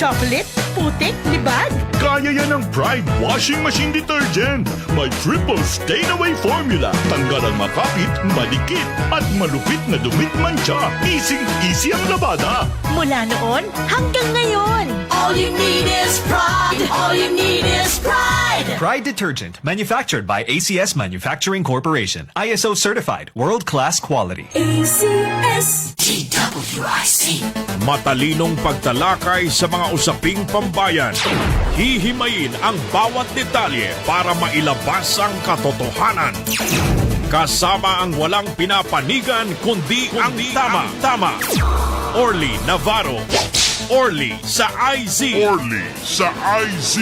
chocolate, putik, libag. Kaya yan ng Pride Washing Machine Detergent. May triple stain-away formula. Tanggal ang makapit, malikit, at malupit na dumit mancha. Easy ang labada. Mula noon hanggang ngayon. All you need is pride. All you need is pride. Pride Detergent, manufactured by ACS Manufacturing Corporation. ISO certified, world-class quality. ACS. TWIC. Matalinong pagtalakay sa mga usaping pambayan. Hihimayin ang bawat detalye para mailabas ang katotohanan. Kasama ang walang pinapanigan kundi ang tama. Orly Navarro. Orly sa IZ. Orly sa IZ.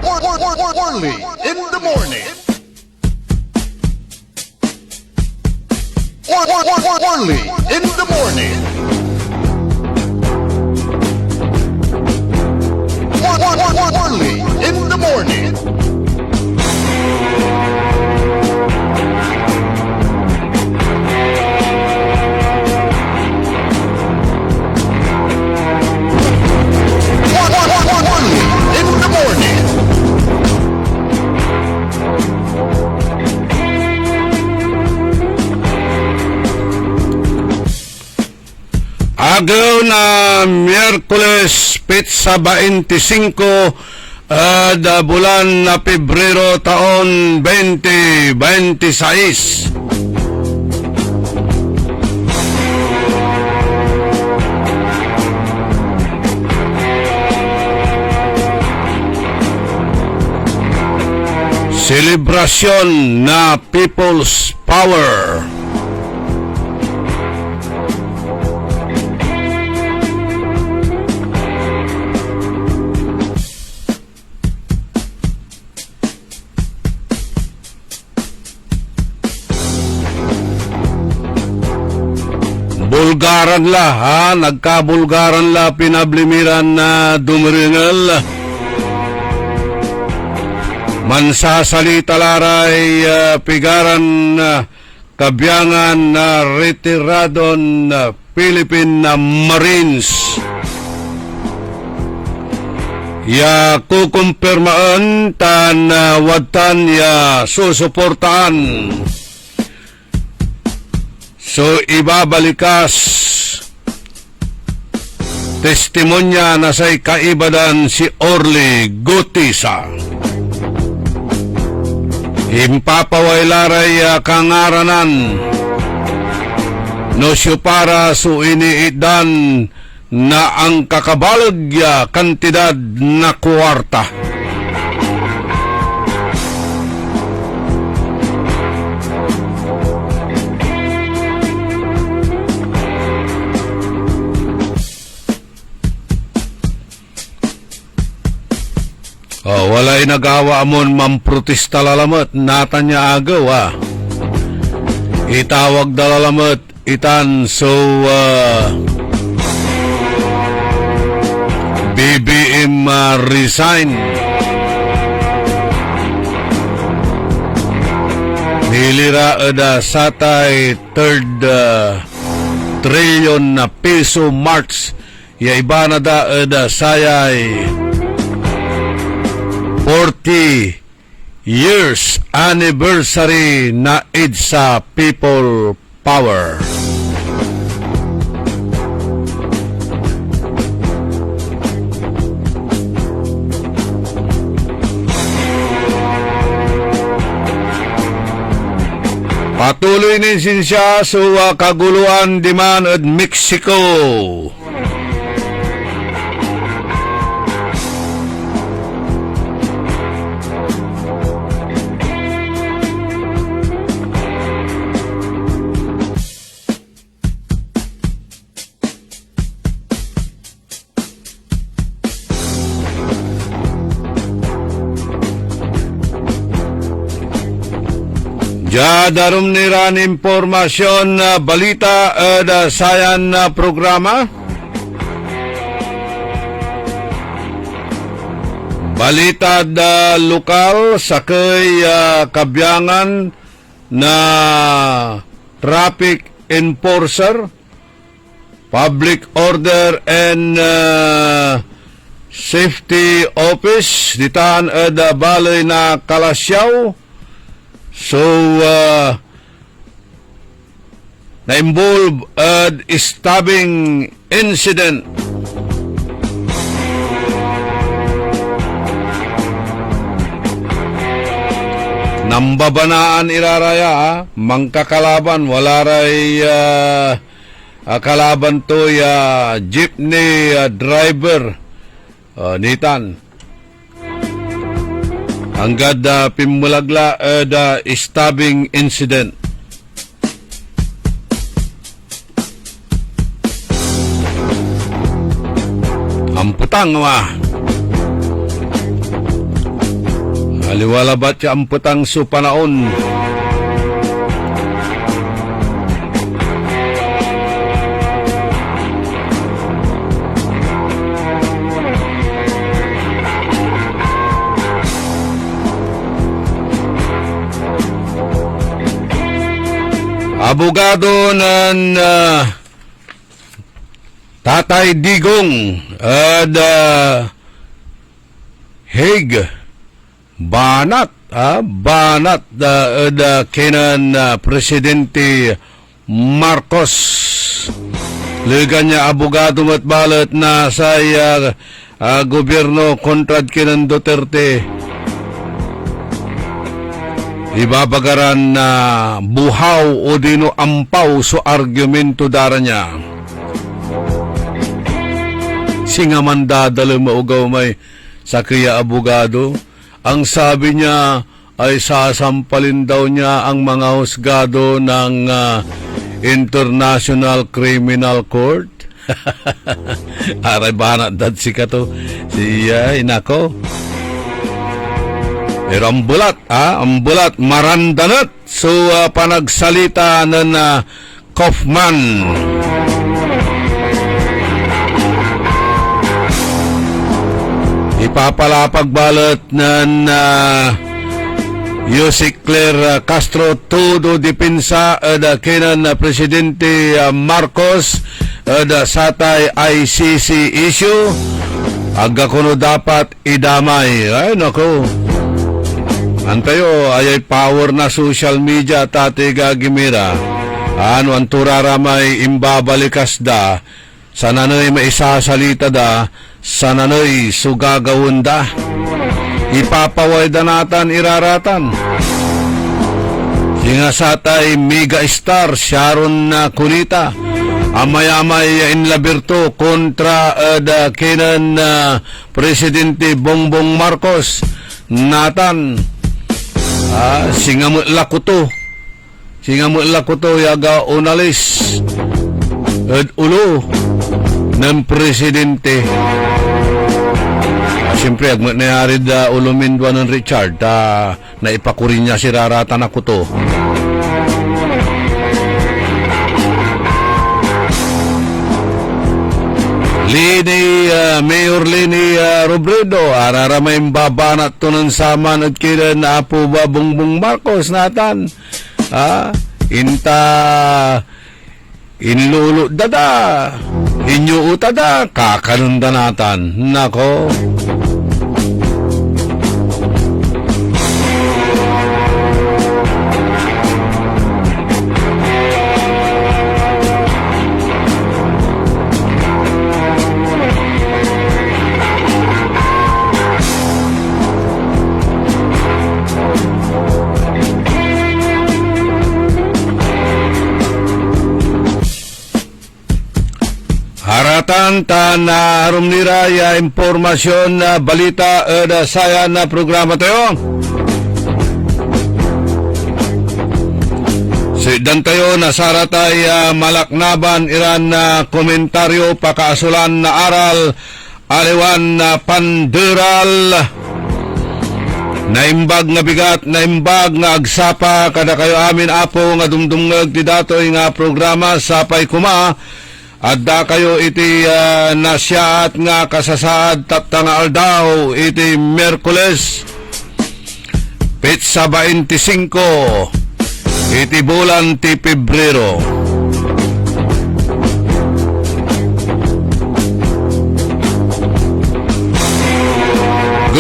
Orly in the morning. Orly in the morning. Orly in the morning. Orly in the morning. Agaw na Miyerkules, Petsa 25, bulan na Pebrero taon 2026. Selebrasyon na People's Power. Bulgaran la, nagkabulgaran la pinablimiran na dumiringal. Mansasalita laray pigaran kabyangan na retiradon Philippine Marines. Ya kukumpirmaan tan wadtan ya susuportaan. So ibabalikas testimonya na say kaibadan si Orly Gutisa. Impapawailaray kangaranan no siya para so iniidan na ang kakabalag kantidad na kwarta. Walay nagawa amon mamprotesta lalamat natan niya agaw itawag dalalamat itan so BBM resign nilira ada satay third trillion na peso march ya iba na da ada sayay 40 years anniversary na EDSA People Power. Patuloy din siya sa kaguluhan diman at Mexico. Ya darum niran impormasyon na balita da sayan na programa. Balita da lokal sa kay kabyangan na traffic enforcer Public Order and Safety Office ditaan da balay na Kalasyaw. So na-involve stabbing incident. Nambabanaan iraraya, mangkakalaban, wala ray kalaban to jeepney driver nitan. Hanggang pimulagla da stabbing incident. Amputang aliwala ba't ya amputang su panaon. Abogado ng Tatay Digong at Hague banat kenan Presidente Marcos ligan niya abogado mat balat na sa gobyerno kontrad kenan Duterte ibabagaran na buhaw o dino ampaw so argumento dara niya singaman dadalo maugaw may sa kaya abogado. Ang sabi niya ay sasampalin daw niya ang mga husgado ng International Criminal Court. Aray banat dad si kato siya inako. Pero ang bulat marandanat so panagsalita ng Kaufman. Ipapalapag balat ng Yusik Claire Castro todo depensa da kenan Presidente Marcos da satay ICC issue aga kuno dapat idamay ay nako antayo ay power na social media tate gagimira ano ang turaramay imbabalikas da sananoy maisasalita da sananoy sugagawon da ipapaway da natan iraratan singasatay mega star Sharon Cunita amayamay inlabirto kontra da kenan Presidente Bongbong Marcos natan singamut lakuto yaga unalis ulo ng Presidente. Siyempre, agmat na yarid ulumindwa ng Richard na ipakurin niya si raratan ako to. Mayor Lini Robredo, araramay babanat to ng saman at kila na po ba Bongbong Marcos natan. Inlulo dada inyo utada kakanundanatan nako haratan na rumniraya impormasyon na balita da saya na programa tayo. Sidan tayo na saratay malaknaban iran na komentaryo pakaasulan na aral aliwan na panderal naimbag nga bigat naimbag nga agsapa kada kayo amin apo nga dumdumngag ti datoy nga programa sapay kuma adda kayo iti nasyaat nga kasasaad tapta nga aldaw iti Miyerkules Petsa 25 iti bulan ti Pebrero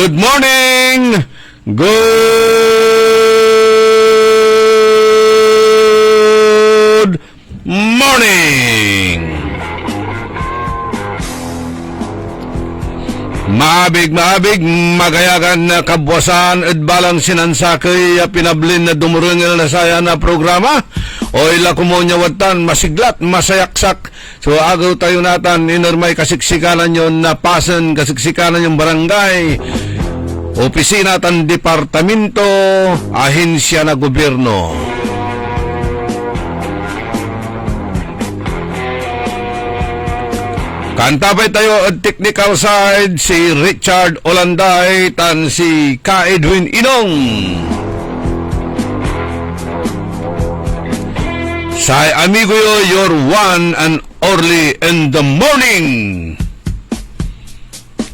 Good morning! Good morning! Maabig, magayagan na kabwasan at balang sinansakay pinablin na dumurungil na saya na programa o ila kumonya watan masiglat, masayaksak. So agaw tayo natan inormay kasiksikanan yon na pasan, kasiksikanan yung barangay, opisina tan departamento, ahensya na gobyerno. Kantabay tayo at technical side si Richard Olanday tan si Ka Edwin Inong. Say amigo yo, your one and only in the morning.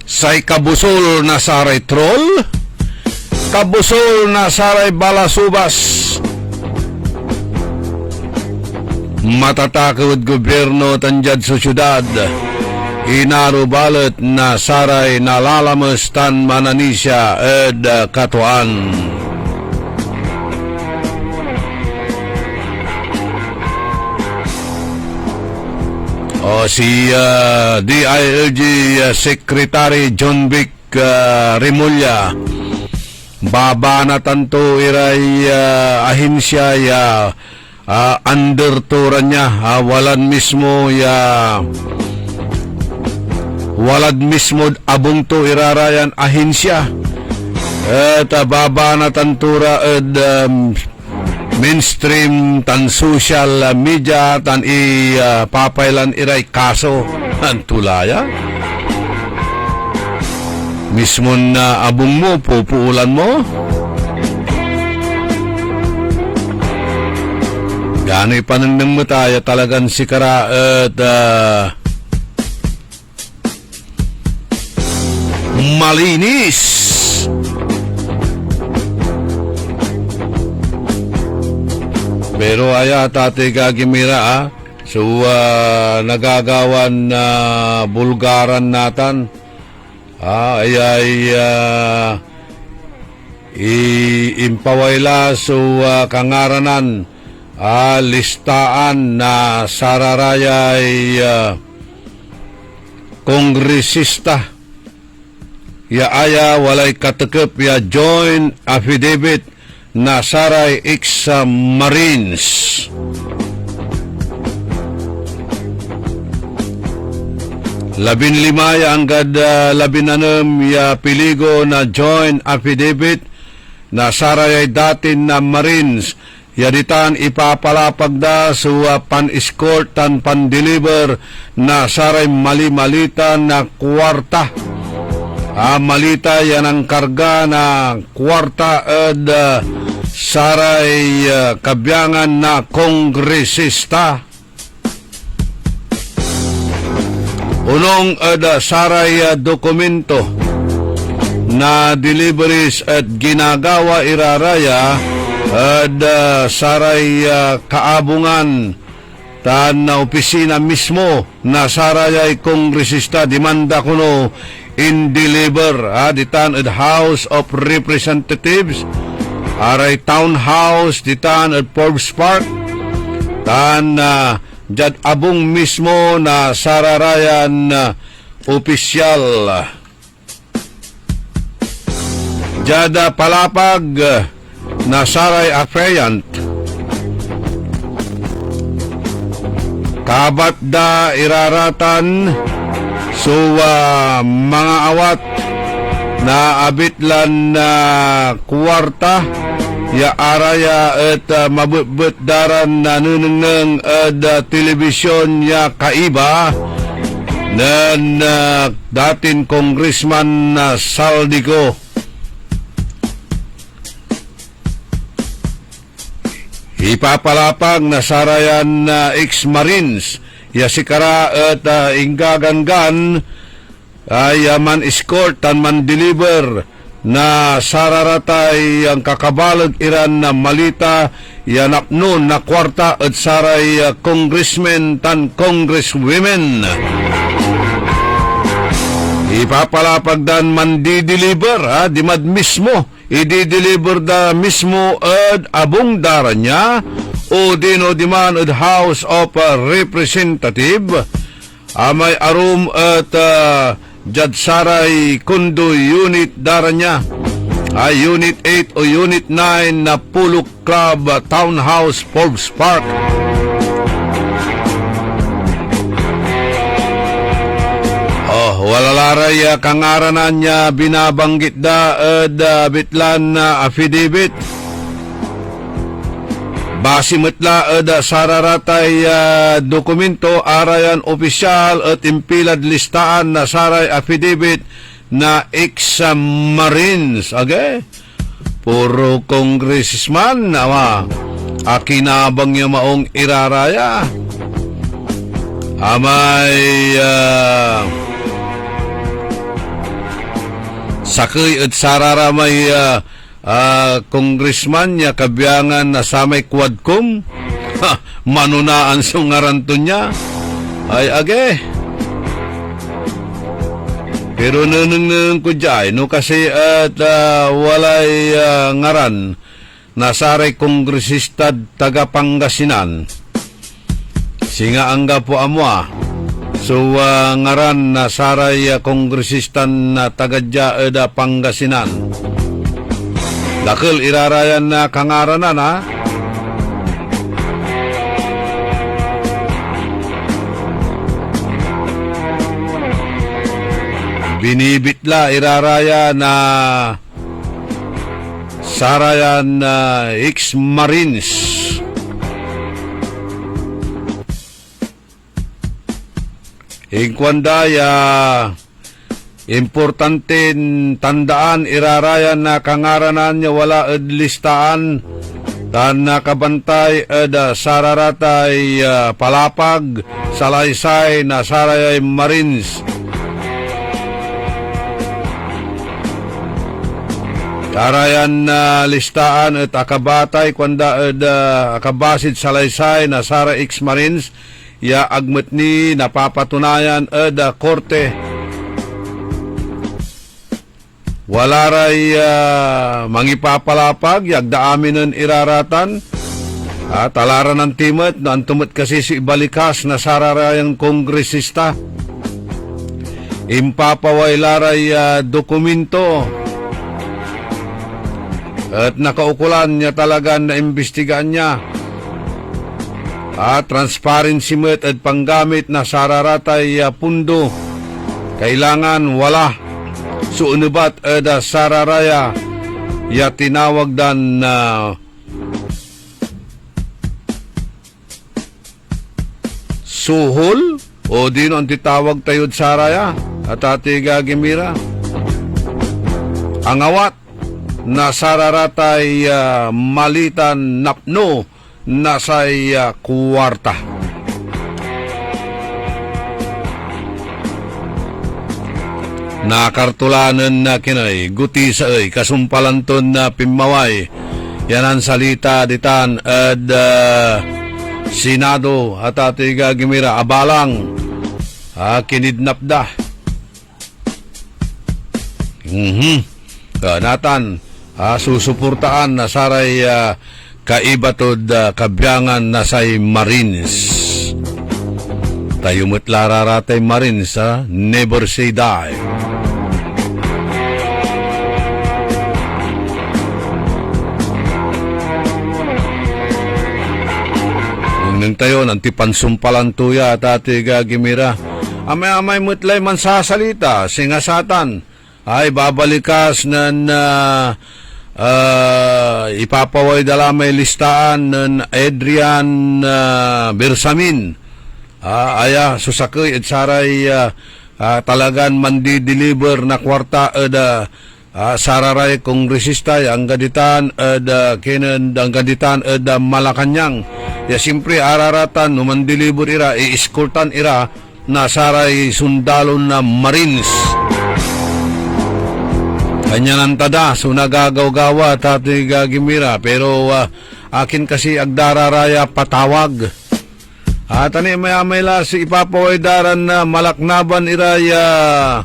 Say kabusol na saray troll, kabusol na saray balasubas. Matatakot gobyerno tanjad sa syudad. Inarubalot na saray nalalamas tan mananisya ed katuan. O si DILG Secretary John Vic Remulla baba na tanto iray ahensya ya under turan niya walan mismo ya walad mismo abong to irarayan ahensya at baba na tantura at mainstream tan social media tan papailan iray kaso ang tulaya mismo na abong mo pupuulan mo gano'y panandang mo tayo talagang sikara at malinis. Pero aya tate kagimira so nagagawan na bulgaran natan ay impawayla so kangaranan listaan na sararaya ay kongresista ya aya walay katekep ya joint affidavit na saray ex-marines. Labinlima ya anggad labinanam ya piligo na joint affidavit na saray datin na marines yaditan ipapalapag da sa pan-escort tan pan-deliver na saray mali-malita na kwarta. Malita yan ang karga na kwarta at saray kabyangan na kongresista. Unong saray dokumento na deliveries at ginagawa iraraya at saray kaabungan tan na opisina mismo na sarayay kongresista demanda kuno in deliver ditan at House of Representatives aray townhouse ditan at Forbes Park tan jad abong mismo na sararayan opisyal jada palapag na saray affiant kabat da iraratan so mga awat na abitlan na kwarta ya araya at mabutbut daran na nunungnang telebisyon ya kaiba nan datin congressman na Saldico. Ipapalapag na sarayan na ex-marines ya sikara at inggagangan ay man escort tan man deliver na sararatay ang kakabalag iran na malita yanak nun na kwarta at saray congressmen tan congresswomen ipapalapag dan mandi-deliver, di mad mismo, i-deliver da mismo ad abong dara niya, o dino di man ad House of Representative, may arum at Jadsaray Kundo Unit dara niya, Unit 8 o Unit 9 na Puluk Club Townhouse Forbes Park. Walalaray kangaranan niya binabanggit da bitlan na affidavit. Basimetla sararatay dokumento arayan opisyal at impilad listaan na saray affidavit na ex-marines. Okay? Puro congressman nawa. Akinabang niya maong iraraya. Amay sakay at sarara may congressman niya kabiyangan na sa may quadcom. Manunaan sa ngaranto niya. Ay age. Pero nung ko dyan, no kasi at walay ngaran na saray kongresista taga Pangasinan. Singa angga po amwa. So ngaran na saray kongresistan na taga da Pangasinan. Dakil irarayan na kangaranan ha. Binibitla iraraya na sarayan ex-marines. Ingkwandaya importante tandaan irarayan na kangaranan niya wala ed listaan tan nakabantay ed sararatay palapag salaysay na sarayay marines. Karayan na listaan at akabatay kwanda ed akabasid salaysay na sara ex-marines ya agmet ni napapatunayan ed korte. Walaray mangipapalapag yagdaamin ng iraratan at alaran ng timet na antumet kasi si ibalikas na sararayang kongresista. Impapaway laray dokumento at nakaukulan niya talaga na imbestigaan niya. Transparency met at panggamit na sararatay pundo. Kailangan wala. Suunubat at sararaya ya tinawag dan suhol o dino ang titawag tayod saraya at atiga gimira. Ang awat na sararatay malitan napno nasay kwarta. Nakartulanan na kinay guti sa kasumpalanton na pimaway yan ang salita ditan at Senado at atiga gimira abalang kinidnap da. Natan susuportaan na saray kaibatod kabyangan na say Marines. Tayo mo't lararatay Marines never say die. Nung tayo nantipansumpalan tuya at atiga gimira amay mutlay man sasalita singasatan ay babalikas na ipapaway dala may listaan ng Adrian Bersamin. Aya susakay at saray talagan mandi-deliver na kwarta sararay kongresista ang gaditan kinan ang gaditan Malacanang. Ya simpre araratan no mandeliver ira i-escortan ira na saray sundalon na Marines. Kanya nantada, so nagagaw-gawa tati gagimira, pero akin kasi agdararaya patawag. At ani may la si ipapaway daran na malaknaban iraya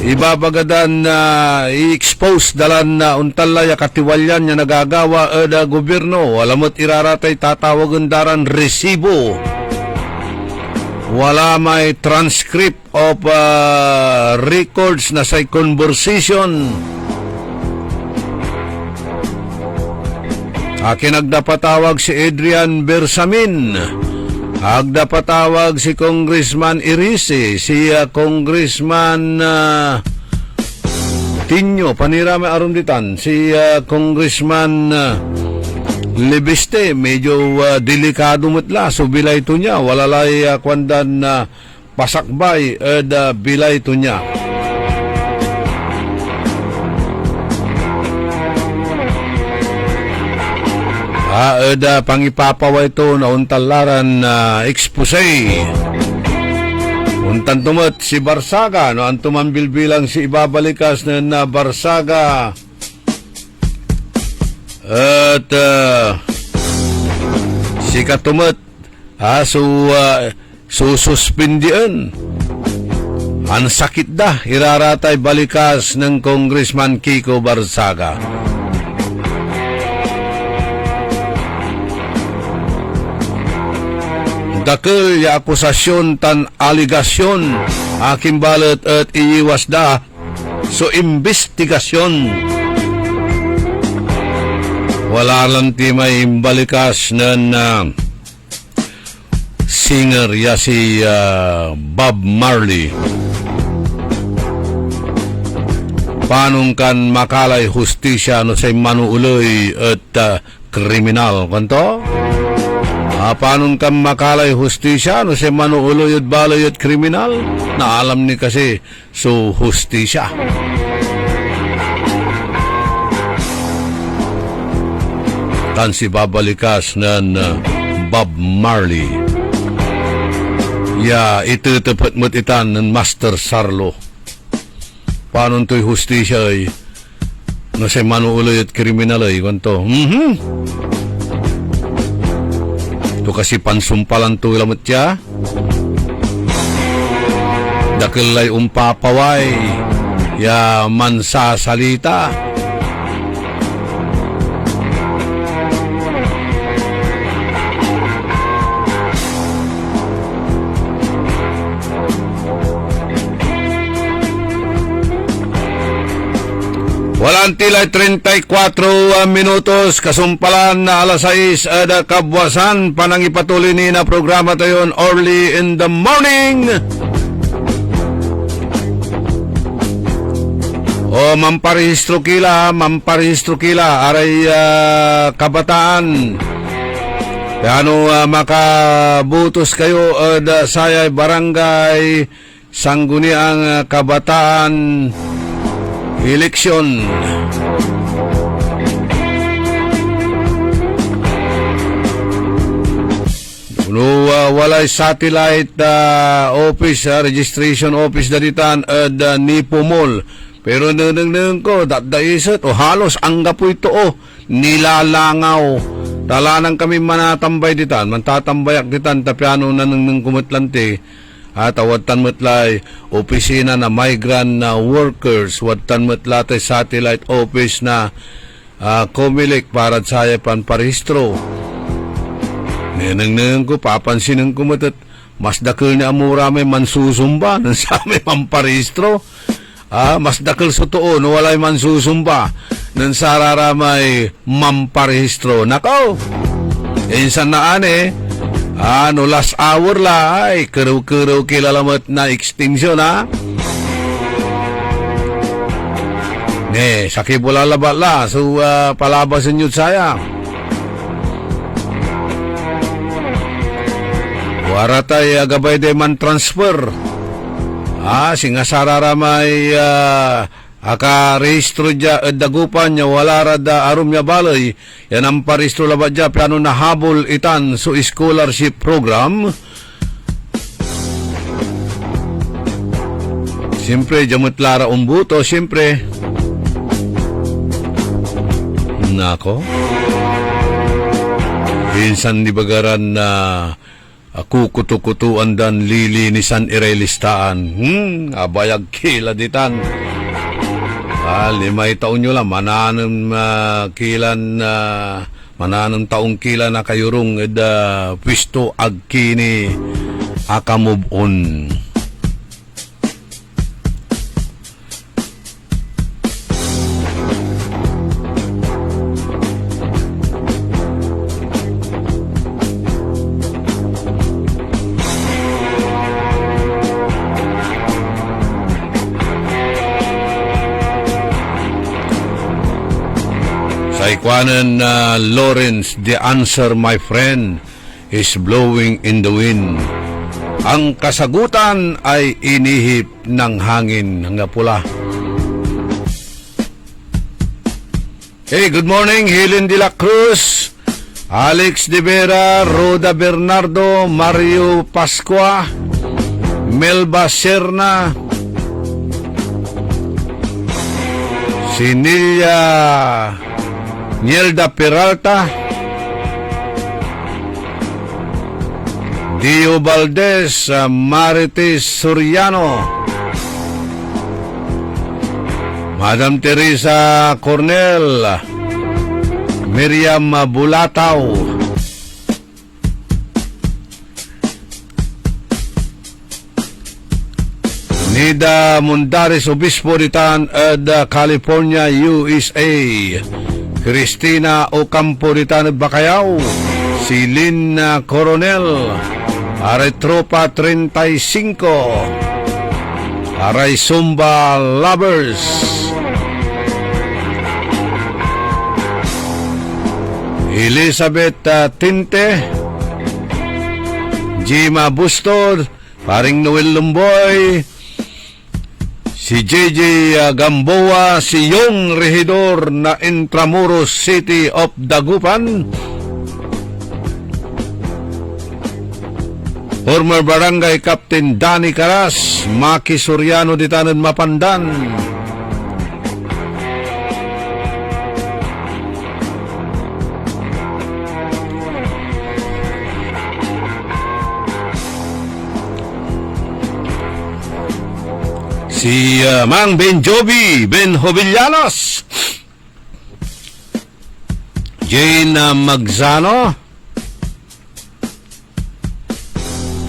ibabagadan na i-expose dalan na untalay katiwalyan niya nagagawa da gobyerno. Walamot iraratay tatawagan daran resibo. Wala may transcript of records na say conversation. Akin nagdapatawag si Adrian Bersamin. Agdapatawag si Congressman Irise, si Congressman Tinyo, panirami arunditan, si Congressman Libiste, medyo delikado mutla, so bilay to niya, walalay kwandan pasakbay, bilay to niya. Pangipapaway ito na untalaran expose. Untan tumat si Barsaga, no, ang tumambil bilang si ibabalikas na Barsaga. At si katumat, sususpendian. Ang sakit da, iraratay balikas ng Congressman Kiko Barsaga. Dakil ya akusasyon tan aligasyon aking balat at iiwas da so investigasyon. Wala lang ti may imbalikas na singer ya si Bob Marley. Panong kan makalay hustisya no say manuuloy at kriminal kanto? Paano kang makalay hustisya no si manuuloy at baloy at kriminal? Na alam ni kasi so hustisya. Tan si babalikas ng Bob Marley. Ya itutapat mo't itan ng Master Sarlo. Paano to'y hustisya ay no si manuuloy at kriminal ay kanto? Ito kasi pansumpalan to ilamot siya. Dakilay umpapaway. Ya mansasalita. Walang tilay 34 minutos, kasumpalan na alas 6 ada kabwasan, panangipatuloy ni na programa tayo early in the morning. O mamparehistro kila, aray kabataan. Kano makabutos kayo sayay barangay Sangguniang Kabataan eleksyon. Walay satellite office, registration office daditan Nipo Mall. Pero nang ko, dadaisat o halos angga po ito nilalangaw. Talanang kami manatambay ditan, mantatambayak ditan, tapiano na nang kumatlante. At watan matlay opisina na migrant na workers, watan matlatay satellite office na Comelec para sa panparehistro. Nenang ko papansin ko matat mas dakil ni amura may mansusumba nang sa may panparehistro. Mas dakil sa too no walay mansusumba nang sarara may mamparehistro. Nakaw, insan na no last hour la ay karaw-karaw kilalamat na extinction sakit bola labat la so palabasan yun saya waratay gabay de man transfer singa sarara may rehistro dya dagupan niya wala rada arum niya balay yan ang parehistro labat dya piano nahabol itan so scholarship program siyempre jamut lara umbuto siyempre nako insan di bagaran na kukutukutuan dan lilinisan irelistaan. Abayag kila ditan. Limay taon nyo lang, mananong taong kila na kayurong pwisto agkini akamove on. Sa ikwanan Lawrence, the answer, my friend, is blowing in the wind. Ang kasagutan ay inihip ng hangin nga pula. Hey, good morning, Helen de la Cruz, Alex de Vera, Roda Bernardo, Mario Pascua, Melba Serna, Sinilia Nielda Peralta, Dio Valdez, Marites Soriano, Madam Teresa Cornel, Miriam Bulataw, Nida Mundares, Obispo Ritan, California, USA, Cristina Ocampo Ritan, Bacayao, Silin Coronel, Aretropa 35, Aray Zumba Lovers, Elizabeth Tinte, Jima Bustor, Paring Noel Lumboy, si JJ Gamboa, si Yung Regidor na Intramuros City of Dagupan, former Barangay Captain Danny Caras, Maki Soriano di Tanan Mapandan, si Mang Ben Jovi, Ben Jovillanos, Jane Magzano,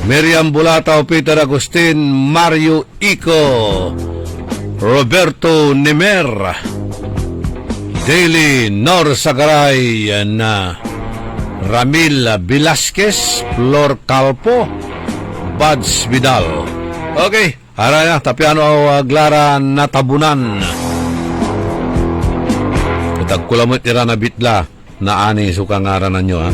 Miriam Bulatao, Peter Agustin, Mario Ico, Roberto Nemer, Daily Nor Sagaray, na Ramil Velasquez, Flor Calpo, Buds Vidal. Okay, araya tapiano aglara natabunan. Tagkulamot ira na bitla na ani sukang aranan nyo, ha.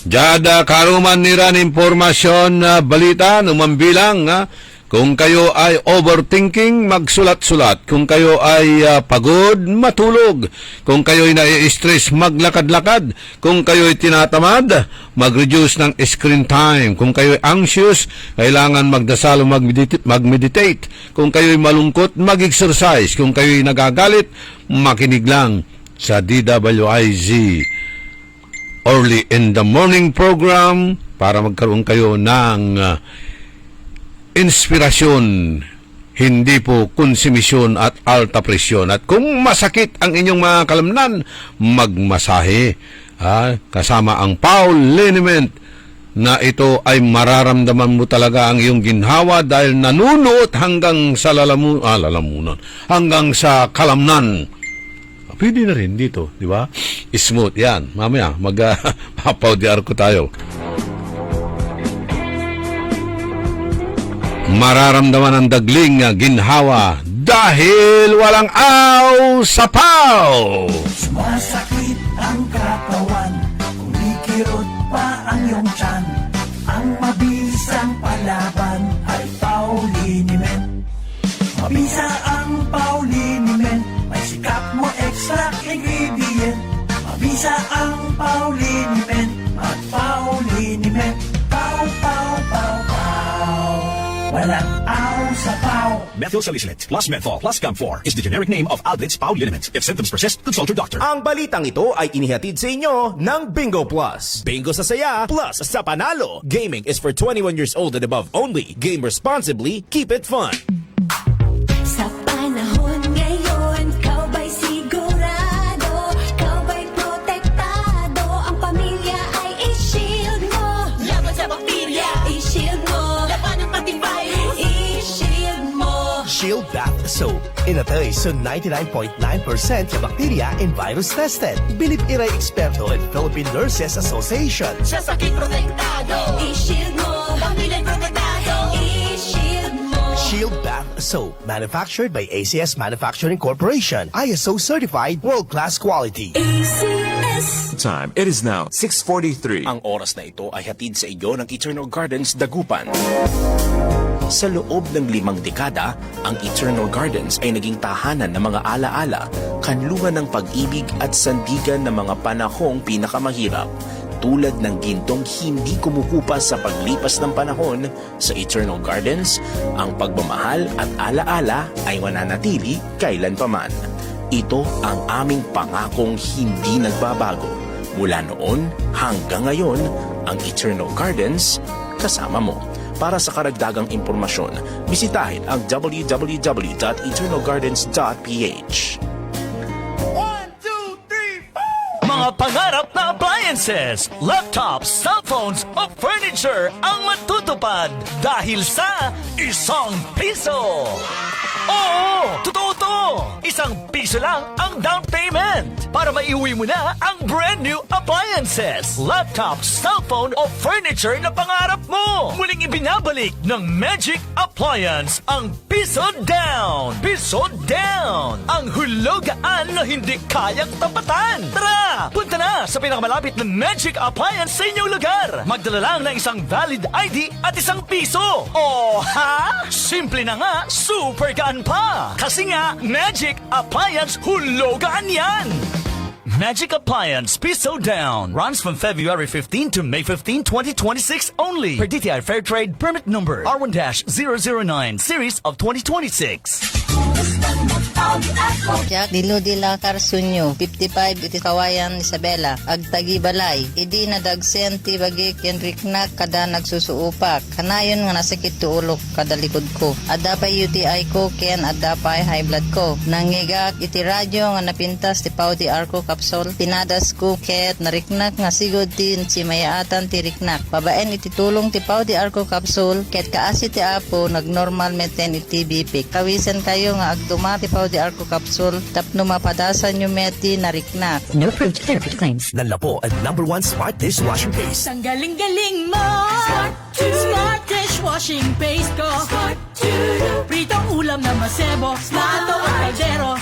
Jada karuman niran impormasyon na balita numambilang, ha? Kung kayo ay overthinking, magsulat-sulat. Kung kayo ay pagod, matulog. Kung kayo ay nai-stress, maglakad-lakad. Kung kayo ay tinatamad, mag-reduce ng screen time. Kung kayo ay anxious, kailangan magdasal o mag-meditate. Kung kayo ay malungkot, mag-exercise. Kung kayo ay nagagalit, makinig lang sa DWIZ Early in the Morning program para magkaroon kayo ng inspirasyon, hindi po konsumisyon at alta presyon. At kung masakit ang inyong mga kalamnan, magmasahe, kasama ang Paul Liniment, na ito ay mararamdaman mo talaga ang iyong ginhawa dahil nanunuot hanggang sa lalamunan, hanggang sa kalamnan. Pwede na rin dito, di ba? Smooth yan. Mamaya, mag-papaw-diar ko tayo. Mararamdaman ang dagling ginhawa dahil walang aw sa paw. Sumasakit ang katawan, kumikirot pa ang iyong tiyan. Ang mabisang palaban ay Pauliniment. Mabisa ang Pauliniment, may sikap mo extra ingredient. Mabisa ang Pauliniment, mag-Pauliniment. Pow, pow, pow, pow. Walang aw sa paw. methyl salicylate plus menthol plus Camphor is the generic name of Alblitz Pau Liniment. If symptoms persist, consult your doctor. Ang balitang ito ay inihatid sa inyo ng Bingo Plus. Bingo sa saya, plus sa panalo. Gaming is for 21 years old and above only. Game responsibly, keep it fun. Sa panahon ngayon, kau ba'y sigurado? Kau ba'y protektado? Ang pamilya ay i-shield mo. Laban sa bakterya, i-shield mo. Laban ng pati virus, i-shield mo. Shield Bath Soap. Inatay sa 99.9% ng bakterya and virus tested. Bilib Iray Eksperto at Philippine Nurses Association. Sa sakit protektado, i-shield mo. Pamilya'y protektado, i-shield mo. Shield Bath Soap. Manufactured by ACS Manufacturing Corporation. ISO certified world-class quality. ACS. Time. It is now 6:43. Ang oras na ito ay hatid sa iyo ng Eternal Gardens Dagupan. Sa loob ng 5 dekada, ang Eternal Gardens ay naging tahanan ng mga alaala, kanlungan ng pag-ibig at sandigan ng mga panahong pinakamahirap. Tulad ng gintong hindi kumukupa sa paglipas ng panahon, sa Eternal Gardens, ang pagmamahal at alaala ay mananatili kailanpaman. Ito ang aming pangakong hindi nagbabago. Mula noon hanggang ngayon, ang Eternal Gardens kasama mo. Para sa karagdagang impormasyon, bisitahin ang www.eternalgardens.ph. Mga pangarap na appliances, laptops, cellphones o furniture ang matutupad dahil sa ₱1. Oo, totoo to! ₱1 lang ang down payment para maiuwi mo na ang brand new appliances, laptops, cellphone o furniture na pangarap mo. Muling ibinabalik ng Magic Appliance ang piso down. Piso down! Ang hulugaan na hindi kayang tapatan. Tara! Punta na sa pinakamalapit na Magic Appliance sa inyong lugar. Magdala lang ng isang valid ID at ₱1. O ha? Simple na nga, super gaan pa. Kasi nga, Magic Appliance hulugan yan. Magic Appliance Piso Down runs from February 15 to May 15, 2026 only. Per DTI Fairtrade Permit Number R1-009 Series of 2026. Jack Diludila Carsunyo 55 iti Kawayan Isabela Agtagi Balay idi nadagsen ti bagi ken riknak kada nagsusuupak kanayon nga nasakit ti ulok kada likod ko adapay UTI ko ken adapay high blood ko nangigak iti radyo nga napintas ti Paudi Arco capsule pinadas ko ket nariknak nga sigod tin si mayaatan ti riknak babaen iti tulong ti Paudi Arco capsule ket kaasi ti apo nagnormal meten iti BP kawisan kayo nga agduma ti Paudi Arco capsule tapno mapadasan yung meti na riknak. No approved therapeutic claims. Nanlapo at #1 Smart Dishwashing Paste. Ang galing-galing mo. Smart dishwashing paste ko. Pritong ulam na masebo. Plato at kaldero.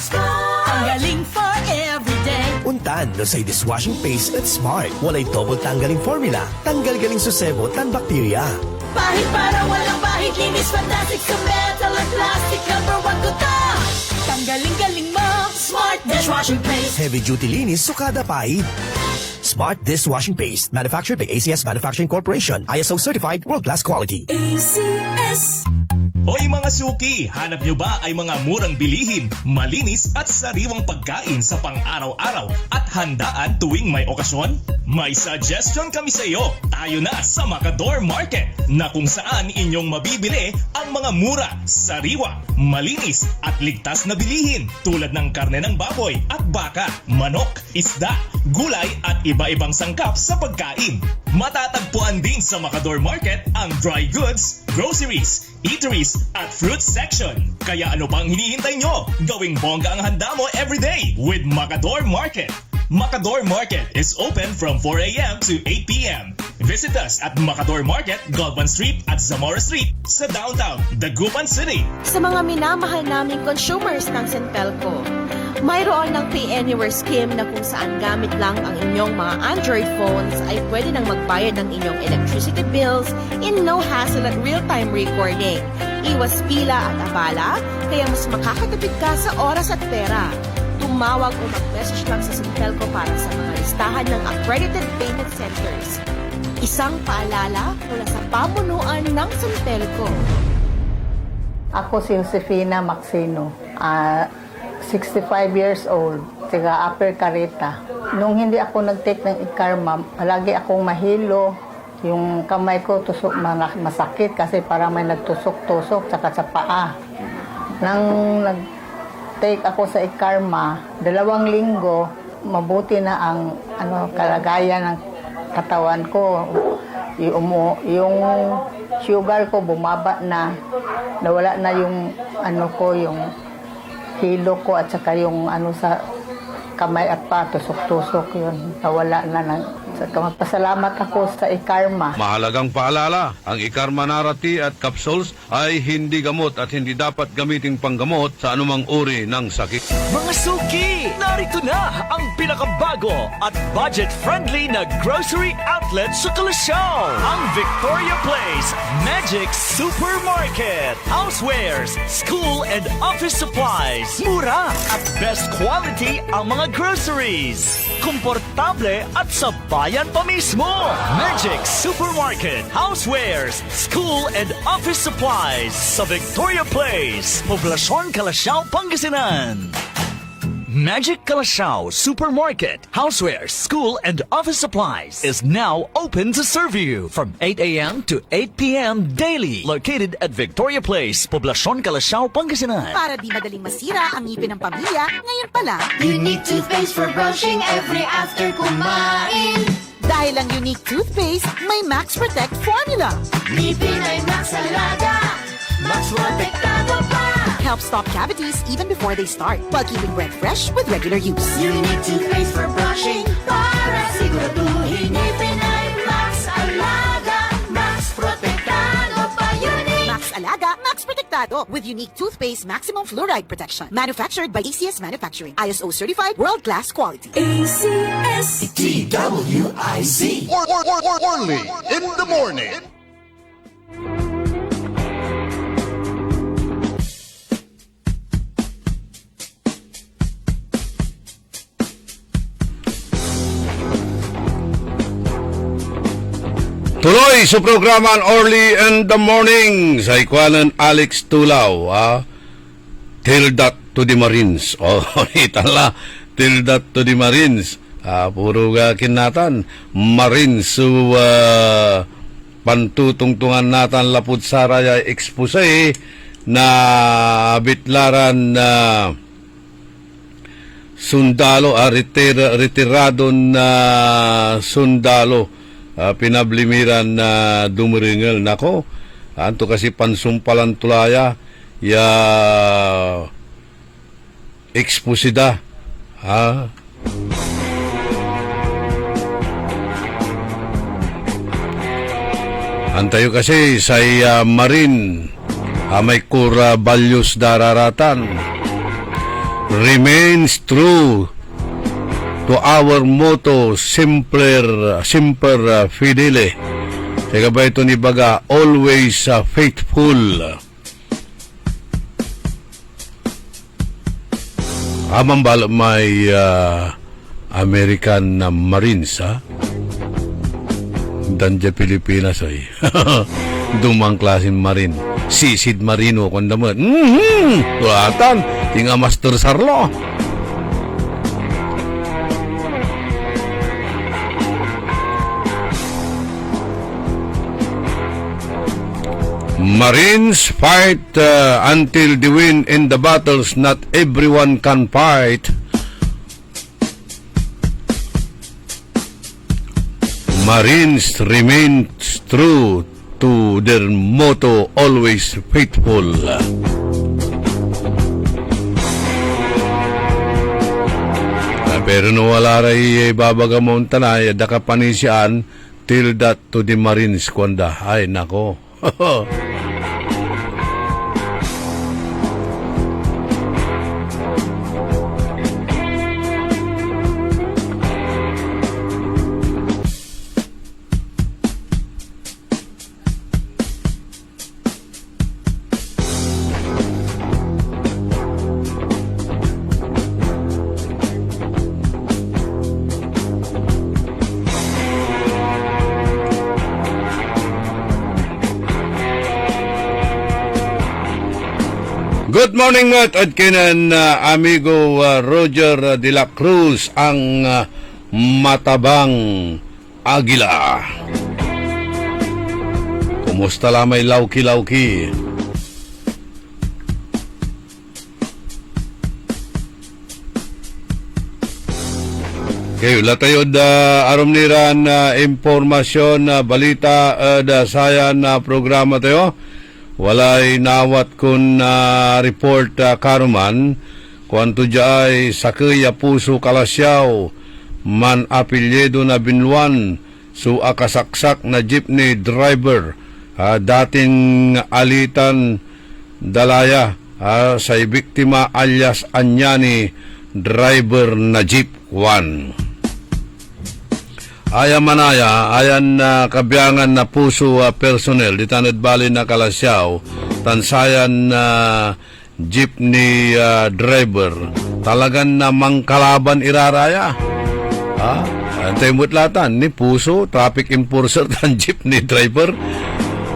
Ang galing for everyday. Untan no say dishwashing paste at Smart. Walay double tanggaling formula. Tanggal-galing susebo tan bakterya. Pahit para walang pahit. Linis fantastic sa metal at plastic. #1 ko to. Tanggaling-galing mo. Smart dishwashing paste. Heavy duty linis sukada pahit. Smart Dishwashing Paste. Manufactured by ACS Manufacturing Corporation. ISO certified world-class quality. ACS. Hoy mga suki, hanap nyo ba ay mga murang bilihin, malinis at sariwang pagkain sa pang-araw-araw at handaan tuwing may okasyon? May suggestion kami sa iyo. Tayo na sa Macador Market na kung saan inyong mabibili ang mga mura, sariwa, malinis at ligtas na bilihin tulad ng karne ng baboy at baka, manok, isda, gulay at iba-ibang sangkap sa pagkain. Matatagpuan din sa Macador Market ang dry goods, groceries, eateries at fruit section. Kaya ano pang hinihintay nyo? Gawing bongga ang handa mo everyday with Macador Market. Macador Market is open from 4 a.m. to 8 p.m. Visit us at Macador Market, Galvan Street at Zamora Street sa downtown, Dagupan City. Sa mga minamahal naming consumers ng Sentelco, mayroon ng Pay Anywhere scheme na kung saan gamit lang ang inyong mga Android phones ay pwede nang magbayad ng inyong electricity bills in no hassle at real-time recording. Iwas pila at abala, kaya mas makakatipid ka sa oras at pera. Tumawag o mag-message lang sa Sentelco para sa mga listahan ng accredited payment centers. Isang paalala mula sa pamunuan ng Sentelco. Ako si Josefina Maxino, 65 years old, taga Upper Carita. Nung hindi ako nag-take ng ikarma, palagi akong mahilo. Yung kamay ko masakit kasi parang may nagtusok-tusok tsaka sa paa. Nang nag-take ako sa ikarma, 2 linggo, mabuti na ang kalagayan ng katawan ko. Yung sugar ko bumaba na, nawala na yung yung hilo ko at saka yung sa kamay at pa, tusok-tusok yun. Nawala na. Magpasalamat ako sa ikarma. Mahalagang paalala, ang ikarma narati at capsules ay hindi gamot at hindi dapat gamiting panggamot sa anumang uri ng sakit. Mga suki, narito na ang pinakabago at budget-friendly na grocery outlet sa Kalasyaw. Ang Victoria Place Magic Supermarket. Housewares, school and office supplies. Mura at best quality ang mga groceries. Komportable at sa bayan pa mismo. Magic Supermarket. Housewares, school and office supplies sa Victoria Place, Poblacion, Kalasyaw, Pangasinan. Magic Kalasyaw Supermarket, Housewares, School and Office Supplies is now open to serve you from 8 a.m. to 8 p.m. daily. Located at Victoria Place, Poblacion, Kalasyaw, Pangasinan. Para di madaling masira ang ngipin ng pamilya, ngayon pala, Unique toothpaste for brushing every after kumain. dahil ang Unique toothpaste may Max Protect formula. Ngipin ay Max Alaga, Max Protektado pa. Helps stop cavities even before they start, while keeping breath fresh with regular use. Unique toothpaste for brushing, para siguraduhin ngipin ay Max Alaga, Max Protektado pa. Unique Max Alaga, Max Protektado with Unique toothpaste maximum fluoride protection. Manufactured by ACS Manufacturing. ISO certified world-class quality. ACS TWIZ. Orly in the morning. Tuloy sa programa Early in the Morning sa ikwanan Alex Tulaw. Till that to the Marines. Itala, till that to the Marines. Puro kinatan. Marines. So, pantutungtungan natan lapud saraya expose na bitlaran na sundalo, retirado na sundalo. Pinablimiran na dumiringel. Nako, anto kasi pansumpalan tulaya ya eksposida. Antayo kasi sa Marine may core values dararatan. Remains true to our motto, Semper Fidele. Teka ba ito ni Baga, always faithful. Amang may American Marines, Danja Pilipinas ay dumang klaseng Marine. Sisid Marino kung damat. Tulatan, tinga Master Sarlo. Marines fight until they win in the battles not everyone can fight. Marines remain true to their motto, always faithful. Pero no wala rin babagamon tanay, daka panisyan till that to the Marines kwanda. Ay, nako. Good morning, Matt. At kinan amigo Roger de la Cruz, ang matabang agila. Kumusta lamay lauki-lauki? Okay, latayod arom niran impormasyon, balita da sayan programa tayo. Walay nawat kun report karuman kuanto jay sakya puso kalasyaw man apelyido na Binluan su akasaksak na jeepney driver dating alitan Dalaya sa biktima alias Anyani driver na jeep 1. Ayan manaya, ayan kabiyangan na puso personnel, di Tanod Bali na Kalasyaw, tansayan jeepney driver, talagan na mangkalaban iraraya. Antay mutlatan, ni puso, traffic enforcer, tan jeepney driver,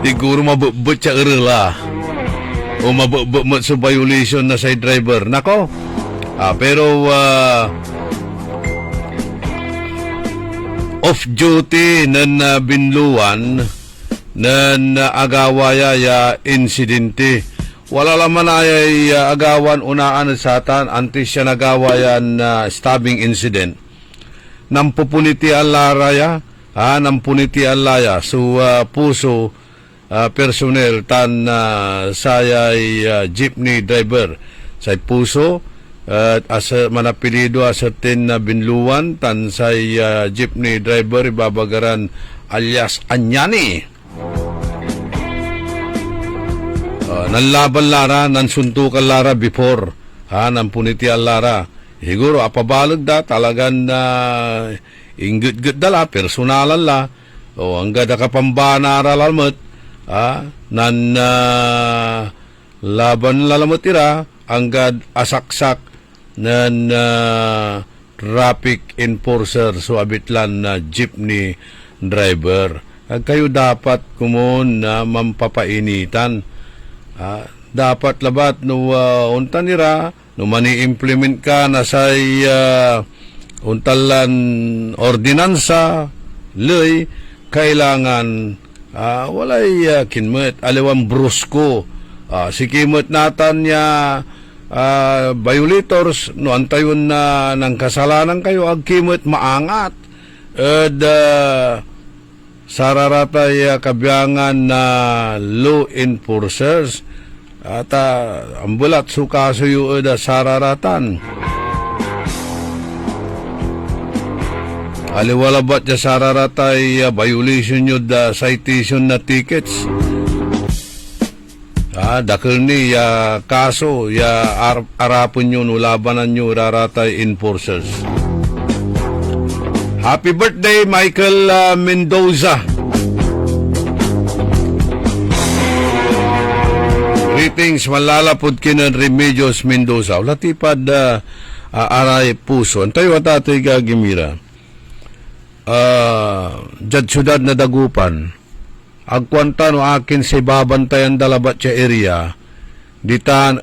siguro mabubut siya irila. O mabubut sa violation na sa driver. Nako, pero off-duty nan Binluan nan agawaya ya insidente. Wala laman ay agawan unaan satan antes siya nagawayan stabbing incident. Nampupuniti alaraya, nampuniti alaya so puso personnel tan sayay jeepney driver say puso as manapilido asertin na Binluan tan say jeepney driver ibabagaran alias Anyani. Nanlaban lara, nansuntukan lara before nampuniti lara. Siguro apabalag da talagan na inggit-git dala personalan la o ang gada kapambana lalmot nan laban lalamot ira ang gad asaksak nan traffic enforcer so abitlan na jeepney driver. Kayo dapat kumun na mampapainitan. Dapat labat no unta nira no mani-implement ka na say untalan ordinansa loy kailangan walay kinmet aliwan brusko sikimot natan niya violators no antayon na ng kasalanan kayo agkimot maangat sararatay kabiyangan na law enforcers at ambulat sukasuyo sararatan aliwalabat ya sararatay violation yun citation na tickets. Dakil ni kaso arapon yun ulabanan nyo raratay enforcers. Happy birthday Michael Mendoza. Greetings malalapod kinan Remedios Mendoza. Latipad aray puso. Antayo at ato'y gagimira. Jad syudad na Dagupan. Agkwanta no akin sa babantayan dalabat sa area ditan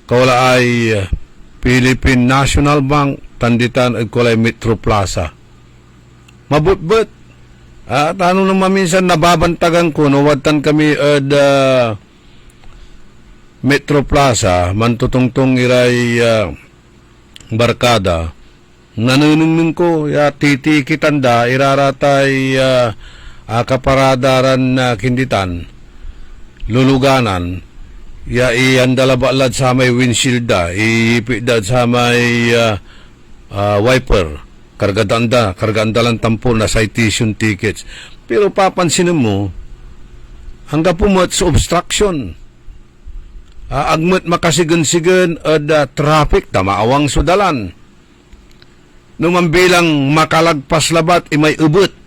kawala ay Philippine National Bank tanditan kulay Metro Plaza mabutbut at ano nung maminsan nababantagan ko no watan kami Metro Plaza mantutungtong iray barkada nanunungning ko titikitanda iraratay kaparadaran na kinditan luluganan iyan dalabalad sa may windshield ipidad sa may wiper karganda lang tampol na citation tickets pero papansinin mo hanggang pumot sa obstruction agmut makasigan-sigan traffic tamaawang sudalan nung bilang makalagpas labat may ubot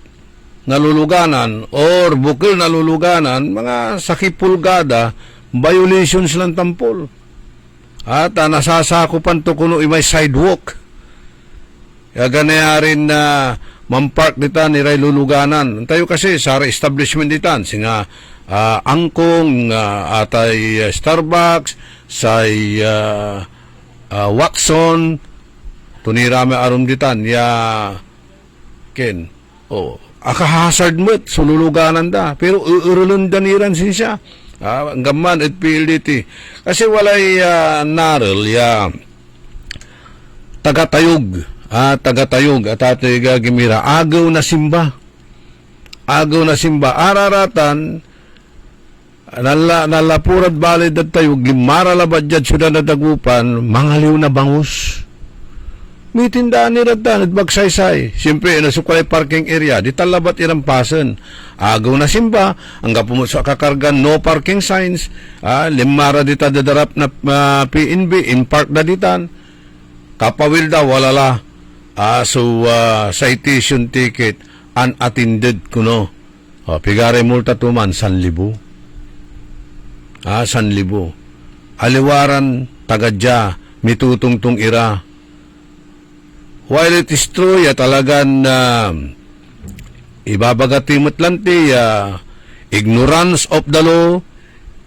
naluluganan or bukil naluluganan mga sakipulgada violations lang tampol at nasasakupan to kuno may sidewalk ganayarin na mampark ditan iray luluganan tayo kasi sa establishment ditan singa angkong atay Starbucks, say Watson, tunirami arum ditan, ya ken, akahasard mo't, sululuganan da, pero uurulundaniran siya. Gaman at PLDT. Kasi walay naril, tagatayog at ato'y gagimira, agaw na simba, araratan, nalapurad balid at tayog, limara labad dyan suda na dagupan, mangaliw na bangus. May tindaan ni Radan at magsaysay. Siyempre, nasukulay parking area, di talabat irampasan. Agaw na simba, ang kapumot sa kakargan, no parking signs, limara dita dadarap na PNB, in park na ditan, kapawil daw, walala. Citation ticket, unattended kuno. Pigare multa tuman, 1,000. 1,000. Aliwaran, tagadya, mitutungtong ira. While it is true, talagan ibabagatimot lang ignorance of the law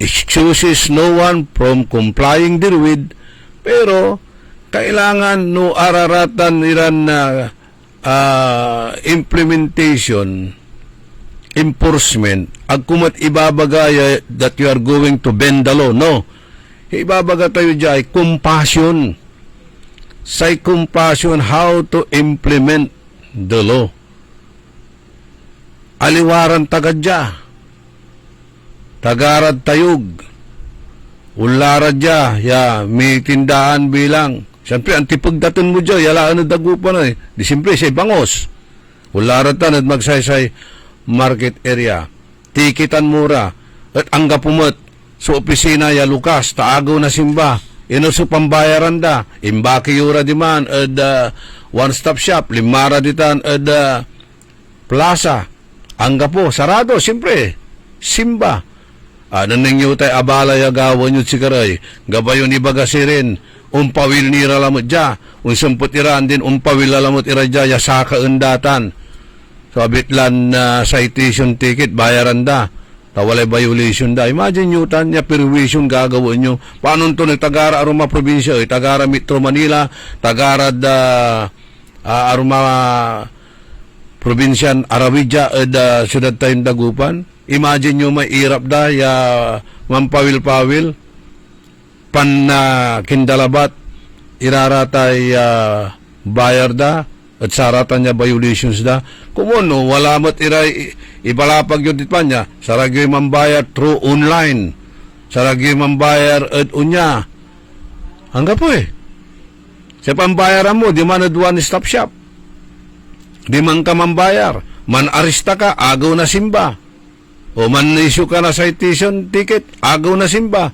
excuses no one from complying therewith, pero kailangan no araratan iran implementation, enforcement, agkumat ibabagaya that you are going to bend the law. No. Ibabaga tayo dyan, compassion. Say compassion, how to implement the law. Aliwaran tagadya, tagarad tayog, ularad ya, may tindaan bilang. Siyempre, ang tipagdatan mo dyan, yalaan na dagupan na Di siyempre, siya bangos. Ularad tan at magsaysay market area. Tikitan mura, at ang gapumot, sa opisina ya lukas, taagaw na simba, inuso pambayaran da, imbaki yura di man, one-stop shop, limara ditan, plaza, angga po, sarado, siyempre, simba. Naningyo tayo abala ya gawa nyo sikaray, gabayon ibagasirin, umpawil nira lamot dya, unsumput iran din, umpawil lamot ira dya, ya saka undatan. So, abitlan citation ticket, bayaran da. Tawalay violation da. Imagine nyo tan niya perwisyon gagawin nyo. Paano ito nagtagara aruma probinsya, tagara Metro Manila, tagara aruma probinsyan Arawidya siyudad tayong dagupan. Imagine nyo may irap da, mampawil-pawil, kindalabat, iraratay bayar da, at saratan niya violations da. Kumuno, wala mo't ibalapag yun dit pa niya, saragyoy mambayar through online, saragyoy mambayar at unya. Hangga po sa pambayaran mo, di man at one-stop shop. Di man ka mambayar, man arista ka, agaw na simba. O man issue ka na citation ticket, agaw na simba.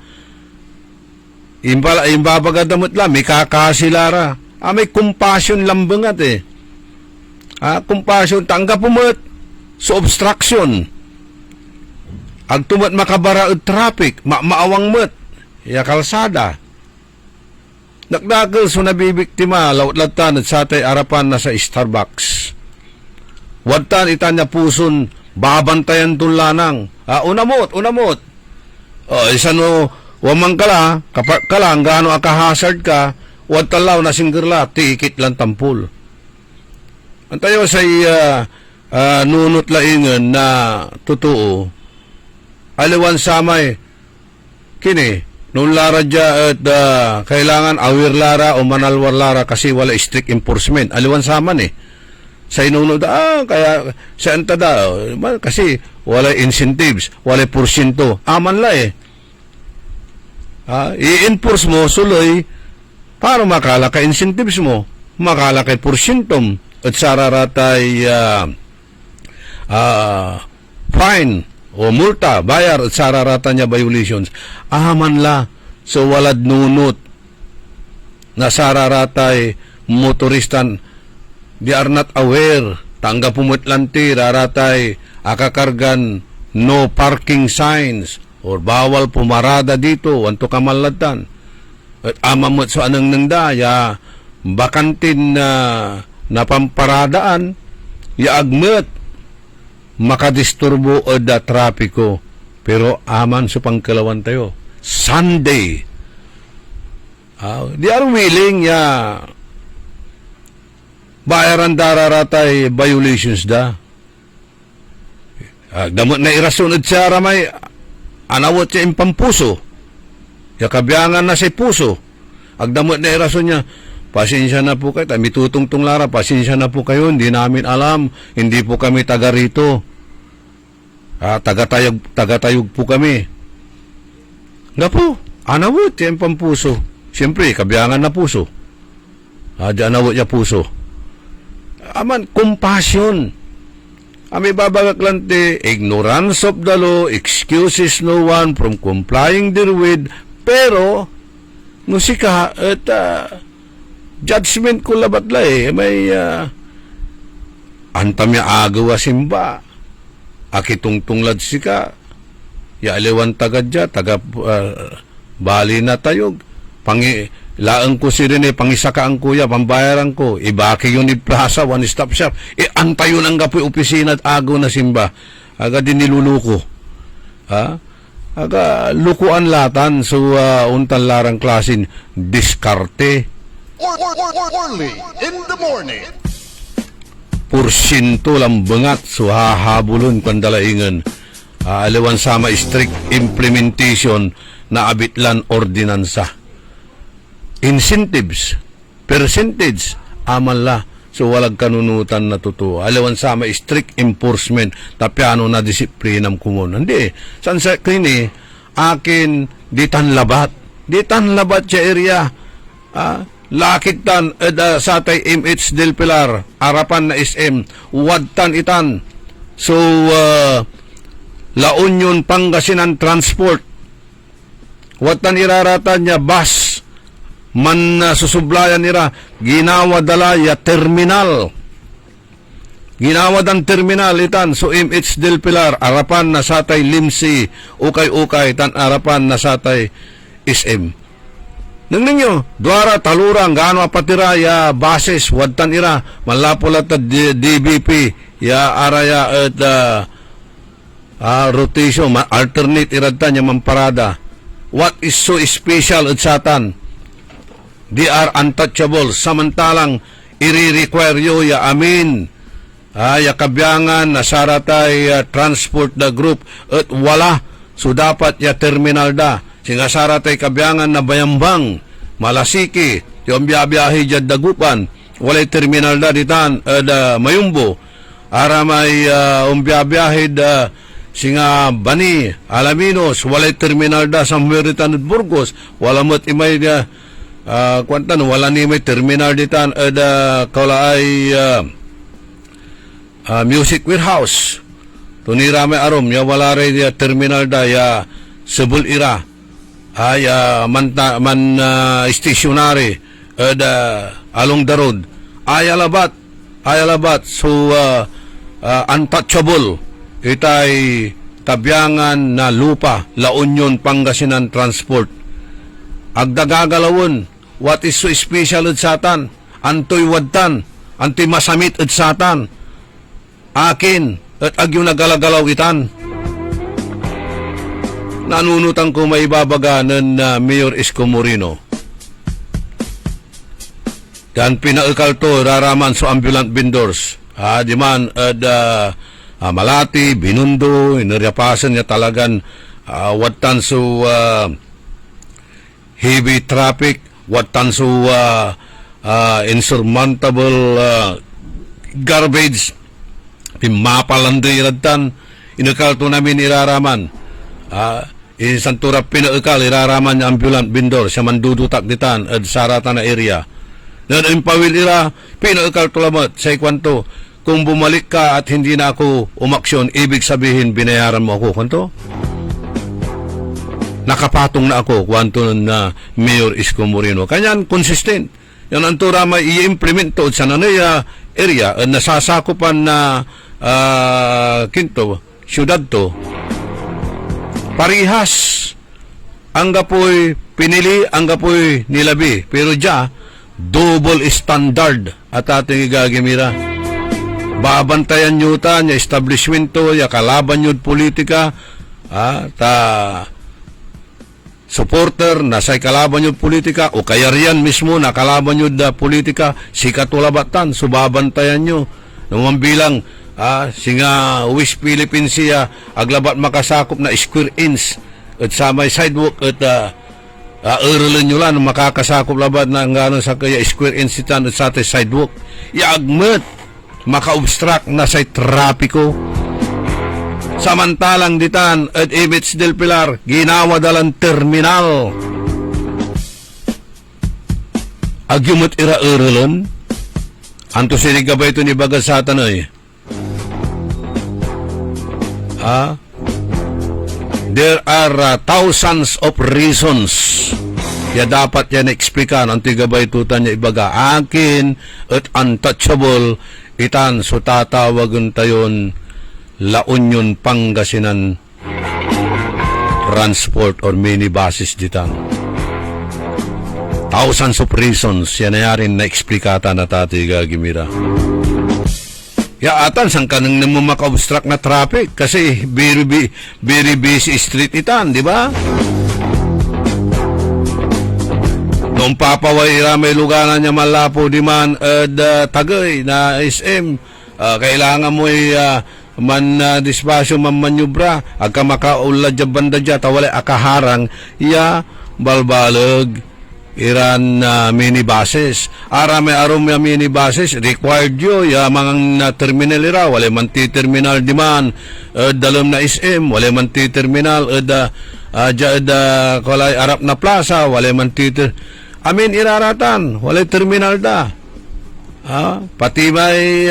Imbabagadamot lang, may kakasilara. May compassion lambangat compassion, tanggap umot sa obstruction. Agtumat makabara at traffic, maawang mat, kalsada. Nakdakal so nabibiktima, lawat-latan at satay arapan na sa Starbucks. Wadtan itanya puson, babantayan tunlanang. Unamot. Isan mo, wamang kala, kapag kalang, gaano akahazard ka, wadtalaw na singgirla, tiikit lang tampul. Antayo sa nunot laingan na totoo, aliwan samay, kini, nung lara dya at kailangan awir lara o manalwar lara kasi wala strict enforcement. Aliwan saman sa inunod, kaya saan tada, kasi wala incentives, wala porsyento, aman la i-enforce mo, suloy, para makala ka incentives mo, makala ka porsyentong, at sararatay fine o multa, bayar at sararata niya violations. Aman la, so walad nunot na sararatay motoristan, they are not aware, tangga pumutlanti, raratay, akakargan, no parking signs, or bawal pumarada dito, wanto kamalatan. At amamot so anang nangdaya, bakantin na pamparadaan, yaagmet, makadisturbo o da trapiko. Pero aman sa pangkalawan tayo. Sunday. They are willing bayaran dararatay violations da. Damot na irasunod siya ramay anawot siya impampuso. Kabiyangan na sa puso. Agdamot na irason niya, pasensya na po kayo, mitutungtong lara, pasensya na po kayo, hindi namin alam, hindi po kami taga rito. Tagatayog po kami. Nga po, anawot siya impampuso. Siyempre, kabiyangan na puso. Anawot niya puso. Aman, compassion. Ami babaglante, ignorance of the law excuses no one from complying therewith, pero musika at judgment ko labatla may antamya agawa simba akitungtunglad sika ya aliwan tagad ja taga bali na tayog laang ko si Rene pangisaka ang kuya pambayaran ko ibaki yun ni plaza one stop shop antayo ng gapoy opisina at agaw na simba aga din niluluko aga lukuan latan so untan larang klasin diskarte Orly in the morning. Porsyento lang bangat so hahabulon kandalaingan aliwan sama strict implementation na abitlan ordinansa incentives percentage amal so walang kanunutan na totoo aliwan sama strict enforcement tapiano na disiplinam kumon hindi san sa kini akin ditan labat sa area lakit tan sa tay MH del Pilar harapan na SM wadtan itan so La Union Pangasinan Transport wadtan iraratan niya bus man susublayan nira ginawa dalaya terminal ginawad ang terminal itan so MH del Pilar harapan na satay Limsi ukay tan harapan na satay SM nang ninyo duara talurang gaano apatira ya bases wadtan ira malapolat at DBP ya araya at rotation alternate iradtan ya mamparada what is so special at satan they are untouchable samantalang i-require ya amin ya kabyangan na saratay transport na group at wala so dapat ya terminal da singa saratay kabyangan na bayambang malasiki yung biyabiyahe dyan dagupan walay terminal da ditan mayumbo ara may biyabiyahe da singa Bani Alaminos walay terminal da sa Meritan at Burgos wala mo't imay da kwantan wala ni may terminal ditan kaula ay music warehouse tunira may arom ya wala rin terminal da ya Sebul ira ay stationary along the road ay alabat so untouchable itay tabyangan na lupa La Union Pangasinan Transport agdagagalawon what is so special at satan antoy wadtan antoy masamit at satan akin at agyo nagalagalaw itan nanunutan ko may babaganan na Mayor Isko Moreno. Dan pinaikal to raraman so ambulant vendors. Di man Malati, Binundo, inaryapasan niya talagan watan so heavy traffic, watan so insurmountable garbage, pimapalanday radtan, inakal to namin iraraman. Santura pinaikal iraraman niya ambulant vendor siya mandudutak ditan at sarata na area na impawil ira pinaikal tulamat sa ikwanto kung bumalik ka at hindi na ako umaksyon ibig sabihin binayaran mo ako kwanto nakapatong na ako kwanto na Mayor Isko Moreno kanyan consistent yan antura may i-implement to sa nanaya area nasasakupan na kinto syudad to parihas ang gapoy pinili ang gapoy nilabi pero dya double standard at ating igagamira babantayan nyo ta nya establishmento ya kalaban nyo politika supporter na say kalaban yung politika o kaya riyan mismo na kalaban yung politika si katulabatan subabantayan nyo naman bilang singa West Philippines siya aglabat makasakop na square inch at sa may sidewalk at early nyo lang makakasakop labat na nga sa kaya square inch itan at sa sidewalk iagmet maka-obstruct na sa trapiko. Samantalang ditan at Image del Pilar ginawa dalang terminal. Agyumot ira erelan anto siniga ba ito ni bagasatan ay? There are thousands of reasons. Ya dapat yan eksplikan ang tiga ba ito tanya ibaga akin at untouchable itan so tatawagan tayon La Union Pangasinan Transport or minibuses ditang. Thousands of reasons yan na yarin na eksplikata na tatiga gimira. Ya atan sang kanang nang maka-obstruct na traffic kasi very busy street itan, di ba? Nung papaway may luganan niya malapo di man tagay na SM kailangan mo dispasyo man manyubra agka makaulad dya banda dya tawala akaharang balbalag iran minibuses may arom minibuses required mga terminal ira wala man ti terminal di man dalam na SM wala man ti terminal kulay arap na plaza wala man ti iraratan wala terminal da pati may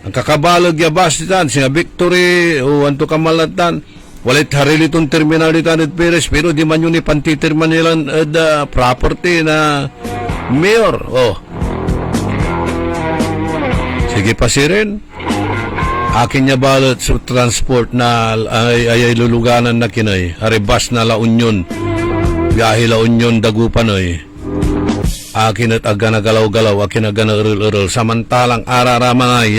ang kakabalog ya bus ditan singa Victory o anto kamalatan walit harili itong terminal ditan at Perez pero di man yun ipantiterminalan property na mayor sige pa sirin akin niya balot sa transport na ay luluganan na kinay haribas na La Union biyahe La Union Dagupan akin at aga nagalaw-galaw, akin aga nagurul-urul. Samantalang araramangay,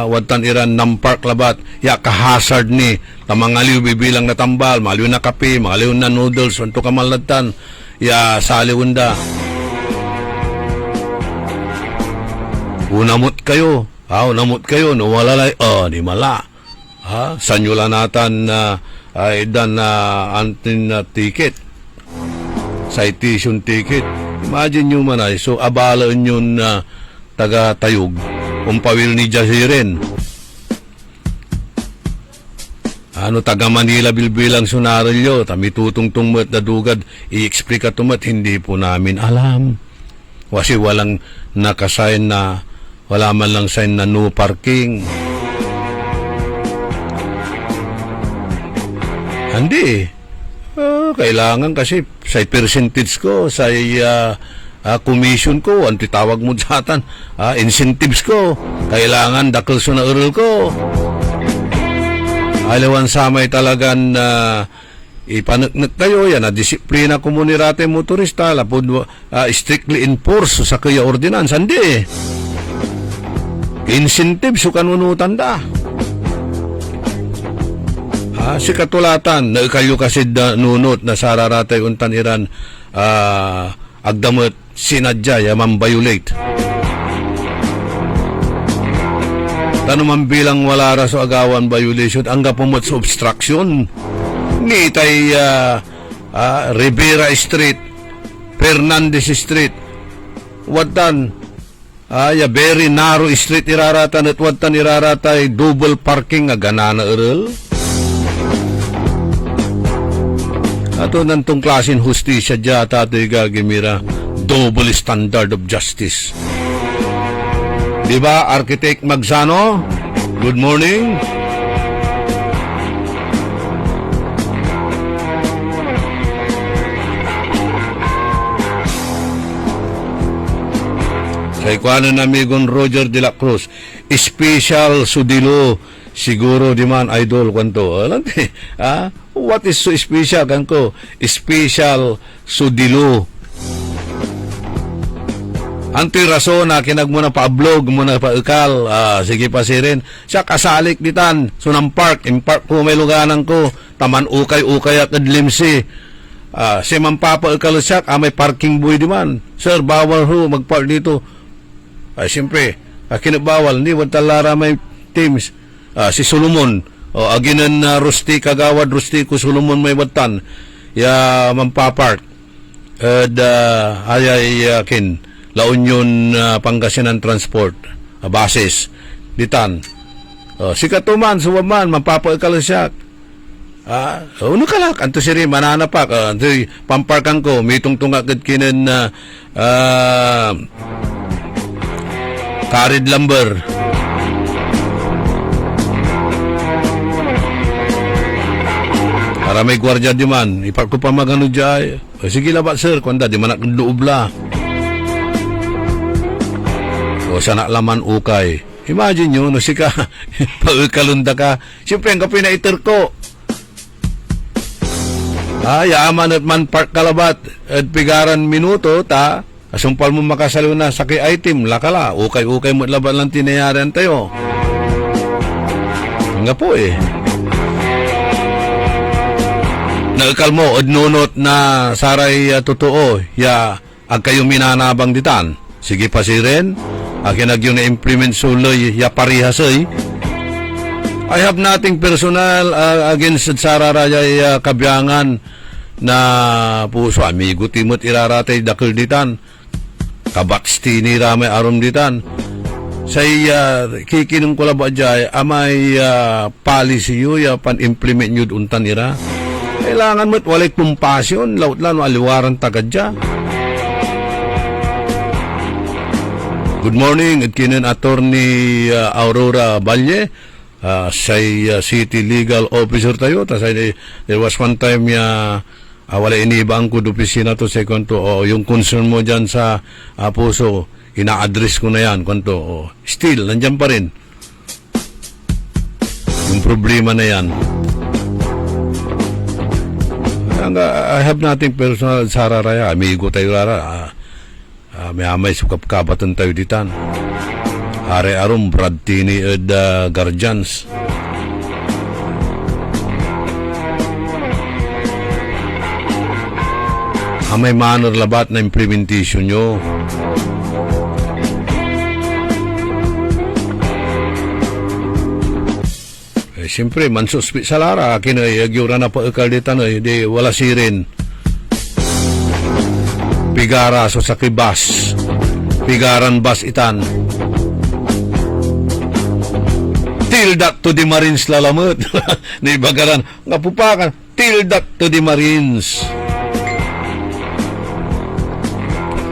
watan iran ng park labat, kahazard ni, tamangaliw bibilang na tambal, maliw na kape, maliw na noodles, wanto kamalatan, saliwunda. Unamot kayo, nawalalay, di mala. Sanyula natan dan antin ticket, citation ticket. Imagine nyo man so abala yun na taga-tayog umpawil ni Jaziren taga Manila bilbilang sunarilyo tamitutungtung mat na dugad i-explica tumat hindi po namin alam kasi walang nakasign na wala man lang sign na no parking hindi kailangan kasi sa percentage ko sa commission ko ang titawag mo datan incentives ko kailangan dakil na ural ko aliwan samay talagan ipanagnak kayo yan disiplina komunirate motorista lapod strictly enforce sa kaya ordinance hindi incentives so kanunutan da si katulatan na kayo kasi nunot na sararatay untan iran agdamot sinadya mambayulate tanuman bilang wala raso agawan violation ang gapumot sa obstruction ni tay Rivera Street Fernandez Street watan very narrow street iraratan at watan iraratay double parking ganana earl ato nantong klasin hustisya dya tato'y gagimira double standard of justice diba Architect Magsano good morning sa ikuanan amigon Roger de la Cruz special sudilo siguro di man idol kwanto what is so special kanko special sudilo Antoy rason na kinag mo na pa-vlog mo na pa-ukal. Sige pa sirin. Siya kasalik ditan. Sunang park. Park ko may luganan ko. Taman ukay-ukay at adlimsi. Si mampapa-ukal siya. May parking buhay di man. Sir, bawal ho mag-park dito. Siyempre, kinabawal. Hindi, wala may teams. Si Solomon. Aginan Rusty, Kagawad Rusty ko Solomon may watan. Ya mampapark. Ayay kin La Union Pangasinan Transport basis ditan sikat tuman suwaman mapapaikal siya uno kalak anto siri mananapak antoy pamparkan ko mitungtung agad kinen Karid Lumber para may gwardiya di man ipark ko pa magano dyan sige labat sir kung di man loob la o sana laman ukay imagine nyo no sika pagkalunda ka siyempre ang kapinaiter ko yaman at man park kalabat at pigaran minuto ta asumpal mo makasalo na sa kay item lakala ukay mo laban lang tinayaran tayo nga po nagkal mo, odnunot na saray totoo, ag kayo minanabang ditan. Sige pa si Ren, akin yung na-implement suloy, parihasay. I have nothing personal against sararaya kabyangan na puso, amigo timot iraratay dakil ditan. Kabats tinira may arom ditan. Say kikinong ko laba dyan, amay policy yu, pan-implement yu untan ira. Kailangan mo't walay kumpasyon, laut lang aliwaran tagad dya. Good morning, at kinan attorney Aurora Valle, say city legal officer tayo. There was one time wala inibang ko dopisina to second to, yung concern mo dyan sa puso, ina-address ko na yan, kwanto, still, nandyan pa rin. Yung problema na yan. I have nothing personal sa raraya. Amigo tayo rara. May sukap-kapatan tayo ditan. Are-arom Brad Tini ed Guardians. May manner labat na implementation nyo. Siyempre, mansuspi sa lara, akin ay agyura na pa ikalditan ay, di wala sirin. Pigara so sa kibas. Pigaran bas itan. Till that to the Marines lalamot. Naibagaran, nga pupakan, till that to the Marines.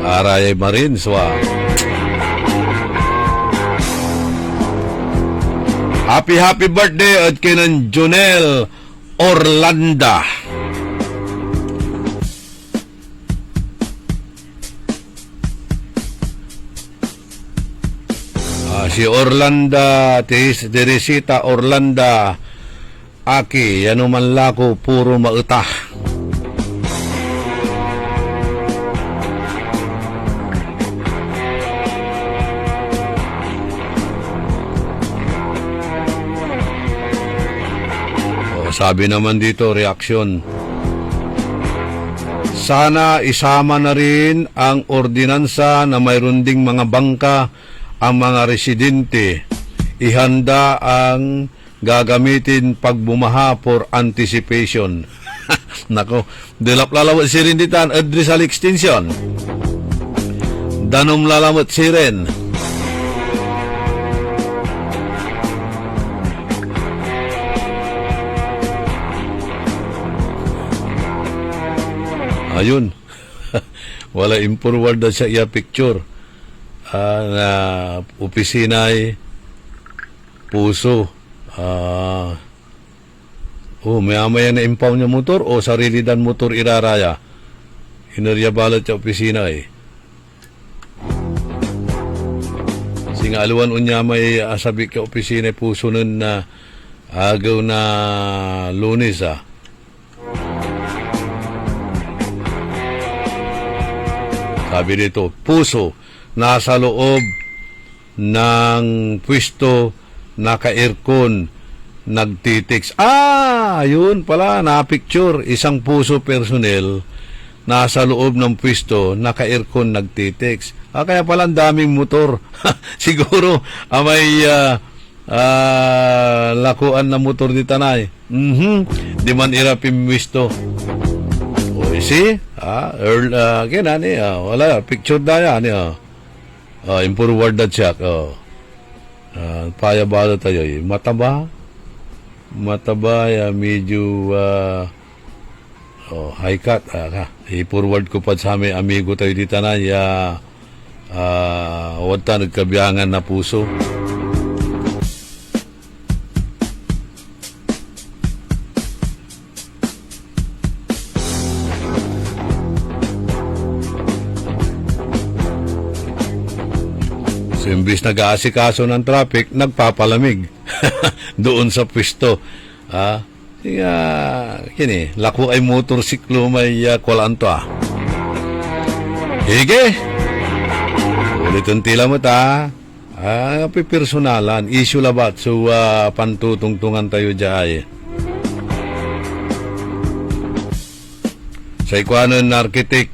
Aray Marines, Happy birthday at kinan Jonel Orlanda. Si Orlanda, Teresita Orlanda, aki, ano man lako, puro mautah. Sabi naman dito, reaksyon. Sana isama na rin ang ordinansa na mayroon ding mga bangka ang mga residente. Ihanda ang gagamitin pag bumaha for anticipation. Nako, dilap lalawat si rin ditan, adresal extension. Danom lalawat si rin. Ayun. Wala impurward na siya picture. Na opisina ay puso. Maya-maya na impound niya motor o sarili dan motor iraraya. Inerya balat siya opisina eh. Singa aluan unya may asabi ka opisina puso nun na agaw na Lunes Sabi dito, puso, nasa loob ng pwesto, naka-aircon, nagtitext. Yun pala, na-picture. Isang puso personnel, nasa loob ng pwesto, naka-aircon, nagtitext. Kaya pala ang daming motor. Siguro, may lakuan na motor di tanay. Di man ira pimwisto. See? Kinani, wala, picture na yan. Improved na check. Paya ba tayo? Mataba, medyo high cut. I-forward ko pa sa aming amigo tayo dito na. Wata nagkabiyangan na puso. So, imbis nag-aasikaso ng traffic, nagpapalamig doon sa pwesto. Kini, lako ay motorsiklo may kwalanto. Hige! Ulitin tila mo ta. Pipersonalan, issue labat. So, pantutungtungan tayo dyan. Sa ikwanan na arkitek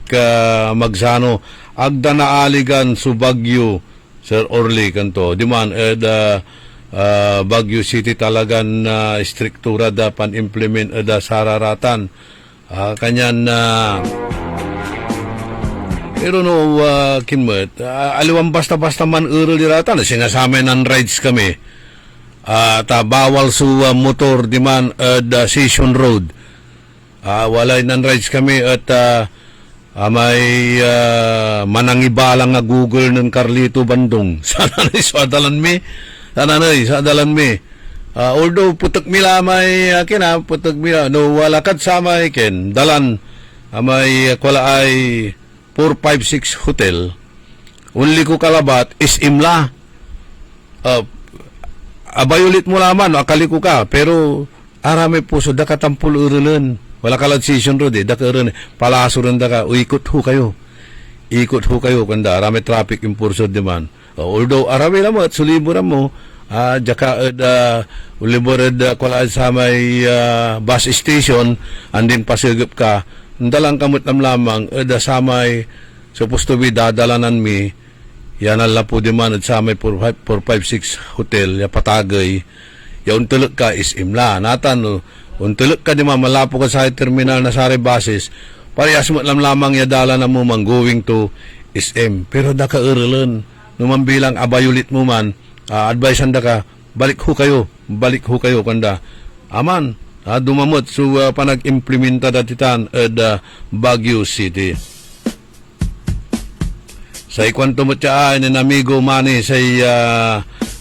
Magsano, agda na aligan su Bagyo, Sir Orly kanto. Di man, Baguio City talagan struktura da pan-implement da sararatan. Kanyan pero no, kinmet, aliwang basta-basta man uro diratan, sinasama ng rides kami. Bawal su motor di man da Session Road. Walay ng rides kami at may manangibalang nga Google ng Carlito Bandong. Sana na sa adalan mi. Although putok mila may putok mila no walakat sa may dalan may kwala ay 456 hotel. Unli ko kalabat is imla. Abayulit mo laman akali ko ka pero arami puso da katampul urulan. Wala kalad Session Road daka urulan palaso rin daka ikot ho kayo kanda arami traffic impurso di man. Although arami lamot suliburan mo jaka uliburan kwala sa may bus station andin pasigup ka dalang kamot nam lamang da samay supposed to be dadalanan mi yan ala po di man at samay 456 hotel ya patagay ya untulok ka is imla natan untulok ka di man malapo ka sa terminal na sari basis parehas mo lamang ya dala na mo man going to SM pero da ka erelan numan bilang abayulit mo man advice anda ka balik ho kayo kanda aman dumamot so panag-implementa datitan Baguio City. Sa ikwanto mo tiyaan ng amigo Manny sa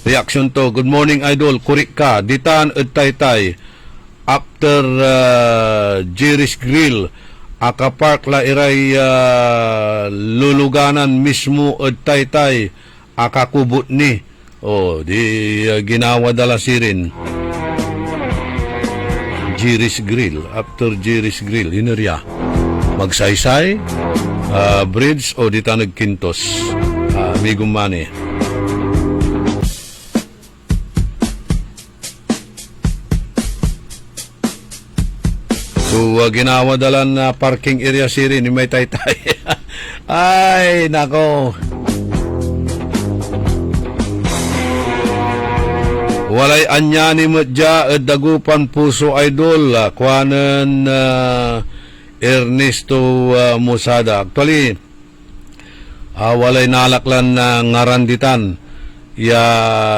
reaction to. Good morning idol, kurik ka. Ditan taytay after Jerry's Grill akapark la iray luluganan mismo taytay akakubot ni. Di ginawa dala sirin. Jerry's Grill. After Jerry's Grill, ineriya. Magsaysay, bridge o dita nagkintos. Amigo Manny. So, ginawa dalan na parking area siri ni may taytay. Ay, nako. Walay anyani mo dya dagupan puso idol kuanan Ernesto Musada. Actually, walay nalaklan na ngaranditan ya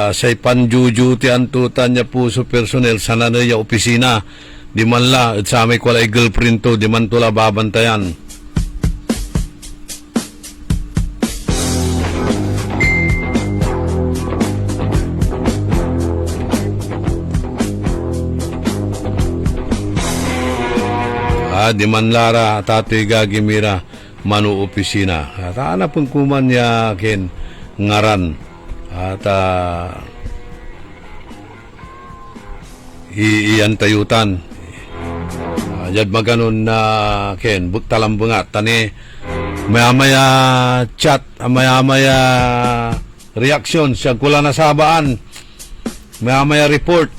say panjuju ti antutan niya puso personnel sa nanay opisina. Di man la at sa may walay girlfriend to, di man tula babantayan. Di man lara tatoy gagimira manu opisina at anapun kuman niya ken ngaran at iyan tayutan yad maganon na ken buktalambunga tani Maya-maya chat, maya-maya reaction, siya kula nasabaan. Maya-maya report.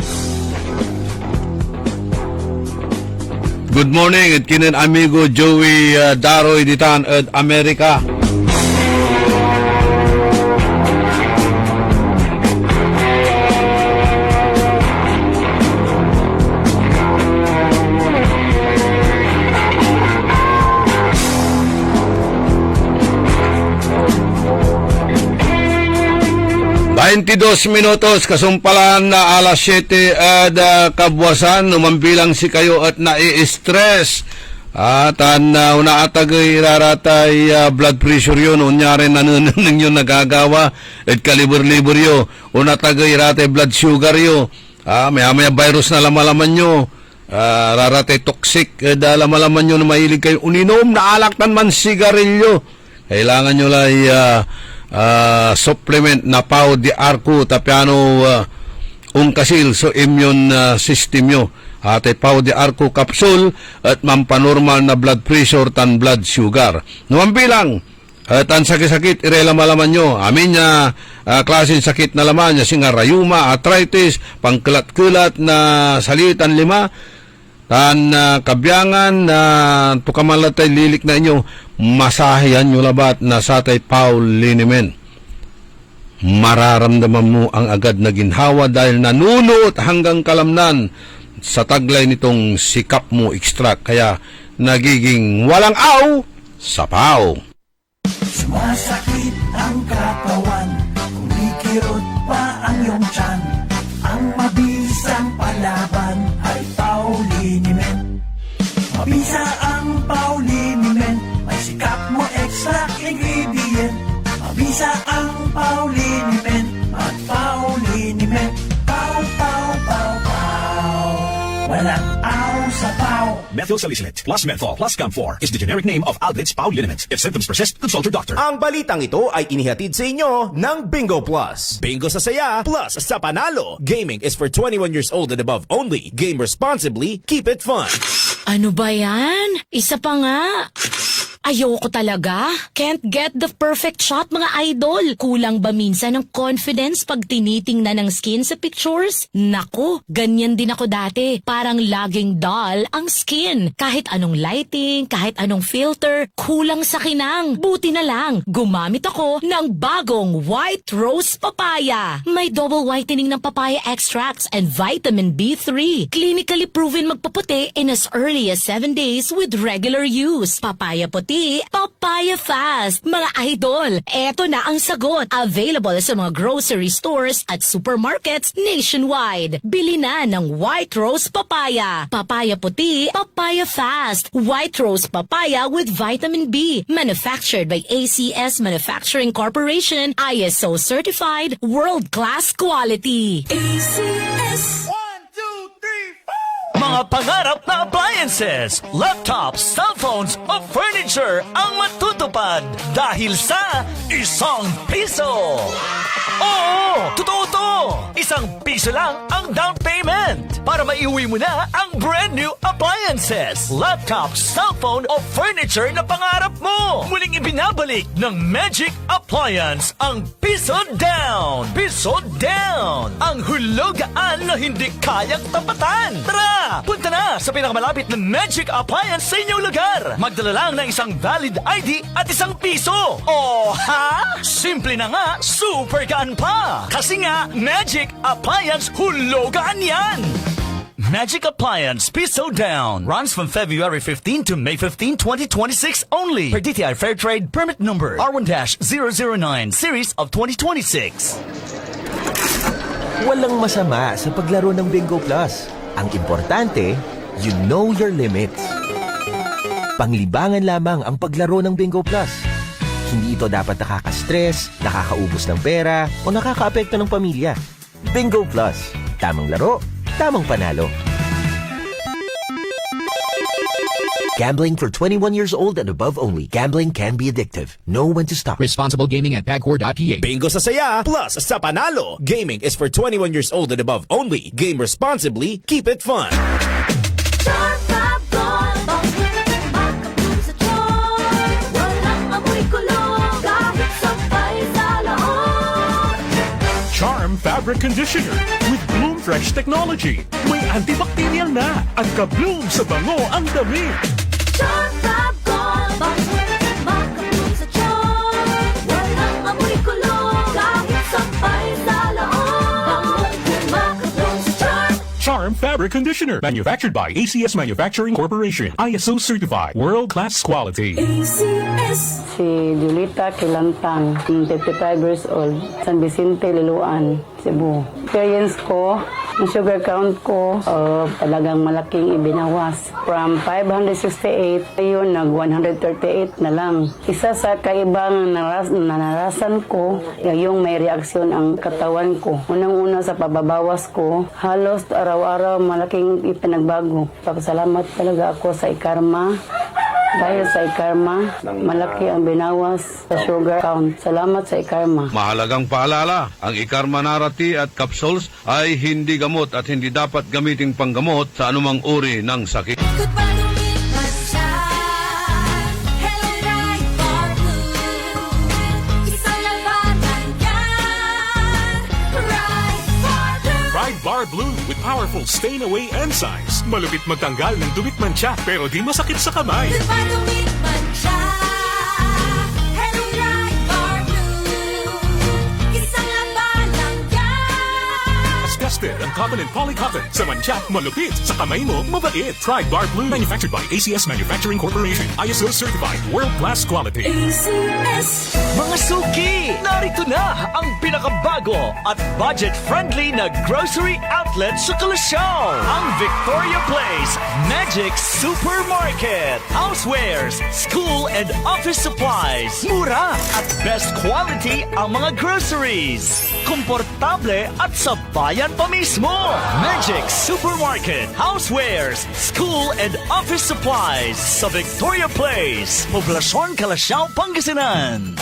Good morning, at kinin amigo Joey Daroy ditan at Amerika. Dos minutos, kasumpalan na alas 7 at kabwasan, numambilang si kayo at nai-stress. At unaatagay iraratay blood pressure yun, unyari nanunong yun nagagawa, at kalibur-libur yun, unatagay iratay blood sugar yun, maya-maya virus na lamalaman nyo, raratay toxic, lamalaman nyo na mahilig kayo uninom, naalaktan man sigarilyo. Kailangan nyo lang supplement na pau di arco tapiano ungkasil so immune system nyo. At pau di arco capsule at mampanormal na blood pressure tan blood sugar. Numambilang at ang sakit-sakit irelama-laman nyo. Amin niya klaseng sakit na laman niya singa rayuma, arthritis, pangkulat-kulat na salitan lima, tan kabyangan na tukamalatay lilik na inyo, masahihan nyo labat na satay Paul liniment. Mararamdaman mo ang agad na ginhawa dahil nanunuot hanggang kalamnan sa taglay nitong sikap mo extract, kaya nagiging walang aw sa pao. Sumasakit ang katawan, kumikirot pa ang iyong tiyan. Ang mabisang palaban ay Pauliniment. Mabisa ang Pauliniment, may sikap mo extract ingredient. Mabisa ang Pauliniment at Pauliniment. Pau, pau, pau, pau. Walang aw sa pau. Methyl salicylate plus menthol plus camphor is the generic name of Alvid's Pauliniment. If symptoms persist, consult your doctor. Ang balitang ito ay inihatid sa inyo ng Bingo Plus. Bingo sa saya, plus sa panalo. Gaming is for 21 years old and above only. Game responsibly, keep it fun. Ano ba yan? Isa pa nga. Ayoko talaga. Can't get the perfect shot, mga idol. Kulang ba minsan ng confidence pag tinitingnan ng skin sa pictures? Naku, ganyan din ako dati. Parang laging dull ang skin. Kahit anong lighting, kahit anong filter, kulang sa kinang. Buti na lang, gumamit ako ng bagong White Rose Papaya. May double whitening ng papaya extracts and vitamin B3. Clinically proven magpaputi in as early as 7 days with regular use. Papaya puti, papaya fast. Mga idol, eto na ang sagot. Available sa mga grocery stores at supermarkets nationwide. Bili na ng White Rose Papaya. Papaya puti, papaya fast. White Rose Papaya with vitamin B. Manufactured by ACS Manufacturing Corporation. ISO certified, world-class quality. ACS. Mga pangarap na appliances, laptops, cellphones o furniture ang matutupad dahil sa ₱1. Oo, totoo to! ₱1 lang ang down payment para maiuwi mo na ang brand new appliances, laptops, cellphone o furniture na pangarap mo. Muling ibinabalik ng Magic Appliance ang piso down. Piso down! Ang hulugaan na hindi kayang tapatan. Tara! Punta na sa pinakamalapit na Magic Appliance sa inyong lugar. Magdala lang ng isang valid ID at ₱1. O ha? Simple na nga, super gaan pa. Kasi nga, Magic Appliance hulugaan yan. Magic Appliance Piso Down runs from February 15 to May 15, 2026 only. Per DTI Fairtrade Permit Number R1-009 Series of 2026. Walang masama sa paglaro ng Bingo Plus. Ang importante, you know your limits. Panglibangan lamang ang paglaro ng Bingo Plus. Hindi ito dapat nakaka-stress, nakakaubos ng pera, o nakakaapekto ng pamilya. Bingo Plus. Tamang laro, tamang panalo. Gambling for 21 years old and above only. Gambling can be addictive. Know when to stop. Responsible gaming at Pagcor.ph. Bingo sa saya, plus sa panalo. Gaming is for 21 years old and above only. Game responsibly, keep it fun. Walang Charm Fabric Conditioner with Bloom Fresh Technology. May antibacterial na at ka-bloom sa bango ang damit. Charm Fab Gold, bakit makabloom sa charm? Walang amoy kulong, kahit sampay sa laon. Makabloom sa charm. Charm Fabric Conditioner, manufactured by ACS Manufacturing Corporation. ISO certified, world-class quality. ACS. Si Julita Kilantang, 55 years old, San Vicente, Liloan, Cebu. Experience ko, ang sugar count ko, talagang malaking ibinawas. From 568, ayun, nag-138 na lang. Isa sa kaibang nanarasan ko, yung may reaksyon ang katawan ko. Unang-una sa pababawas ko, halos araw-araw malaking ipinagbago. Papasalamat talaga ako sa ikarma. Dahil sa ikarma, malaki ang binawas sa sugar count. Salamat sa ikarma. Mahalagang paalala, ang Ikarma Narati at capsules ay hindi gamot at hindi dapat gamiting panggamot sa anumang uri ng sakit. Pride Bar Blue with powerful stain-away enzymes. Malupit magtanggal ng dumit mancha pero di masakit sa kamay. As tested ang cotton and polycotton sa mancha, malupit sa kamay mo, mabait. Pride Bar Blue, manufactured by ACS Manufacturing Corporation. ISO certified, world-class quality. ACS. Mga suki, narito na ang pinakabago at budget-friendly na grocery outlet sa Kalasyaw. Ang Victoria Place Magic Supermarket. Housewares, school and office supplies. Mura at best quality ang mga groceries. Komportable at sa bayan pa mismo. Magic Supermarket. Housewares, school and office supplies sa Victoria Place, Poblacion, Kalasyaw, Pangasinan.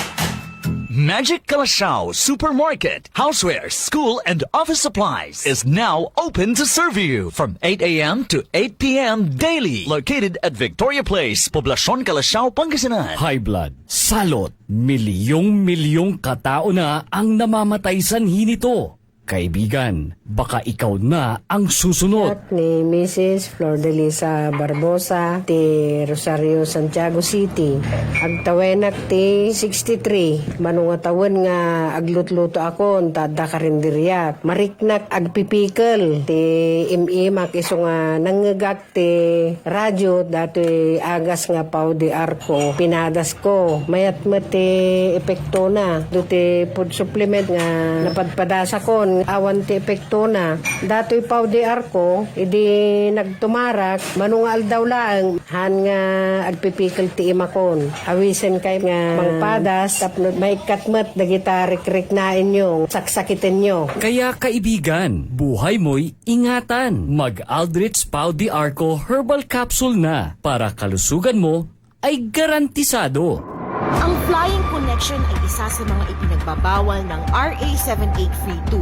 Magic Kalasyaw Supermarket, Housewares, School and Office Supplies is now open to serve you from 8 a.m. to 8 p.m. daily. Located at Victoria Place, Poblacion, Kalasyaw, Pangasinan. High blood, salot, milyong-milyong katao na ang namamatay sanhi nito. Kaibigan, baka ikaw na ang susunod. Ni Mrs. Flor de Lisa Barbosa, ti Rosario, Santiago City. Agtawenak ti 63. Manungatawin nga aglutluto ako, tada karinderya. Mariknak agpipikal. Ti imimak iso nga nangagak ti radyo, dati agas nga pao di arko. Pinadas ko. Mayat ti epekto na. Duti food supplement nga napadpadasa ko. Awan ti epekto na. Dato'y pao di arko, idi nagtumarak, manungal daw lang, han nga agpipikal ti imakon. Awisen kay nga mangpadas, tapno may katmat, dagita rik-rik na inyo, saksakitin nyo. Kaya kaibigan, buhay mo'y ingatan. Mag-Aldrich Pau di Arco Herbal Capsule na para kalusugan mo ay garantisado. Ang Flying Connection ay isa sa mga ipinagbabawal ng RA 7832,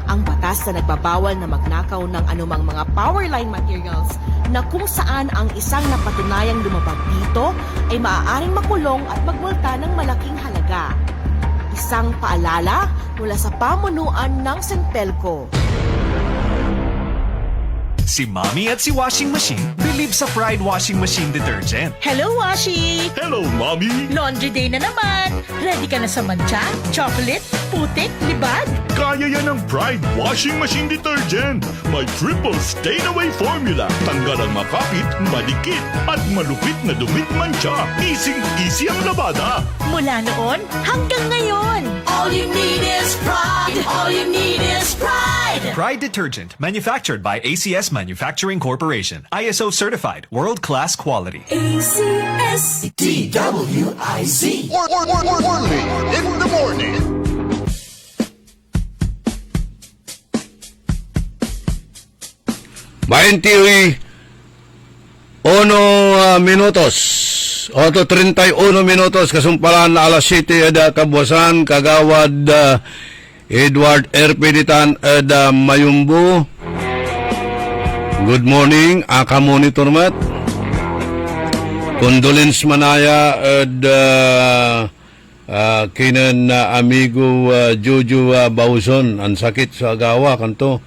ang batas na nagbabawal na magnakaw ng anumang mga power line materials na kung saan ang isang napatunayang lumabag dito ay maaaring makulong at magmulta ng malaking halaga. Isang paalala mula sa pamunuan ng Senpelco. Si Mommy at si Washing Machine believe sa Pride Washing Machine Detergent. Hello, Washi! Hello, Mommy! Laundry day na naman! Ready ka na sa mancha, chocolate, putik, libag? Kaya yan ng Pride Washing Machine Detergent. May triple stain-away formula. Tanggal ang makapit, malikit, at malupit na dumit mancha. Easy ang labada. Mula noon hanggang ngayon. All you need is pride. All you need is pride. Pride Detergent, manufactured by ACS Manufacturing Corporation. ISO certified, world-class quality. ACS DWIZ. Orly in the morning. minutos. 31 minutos kasumpalan na alas 7 ada kabuasan kagawad Edward R. Peditan ada Mayumbu. Good morning, aka monitor mat. Condolence manaya ada kinan na amigo Jojo Bauson ang sakit sa agawa kanto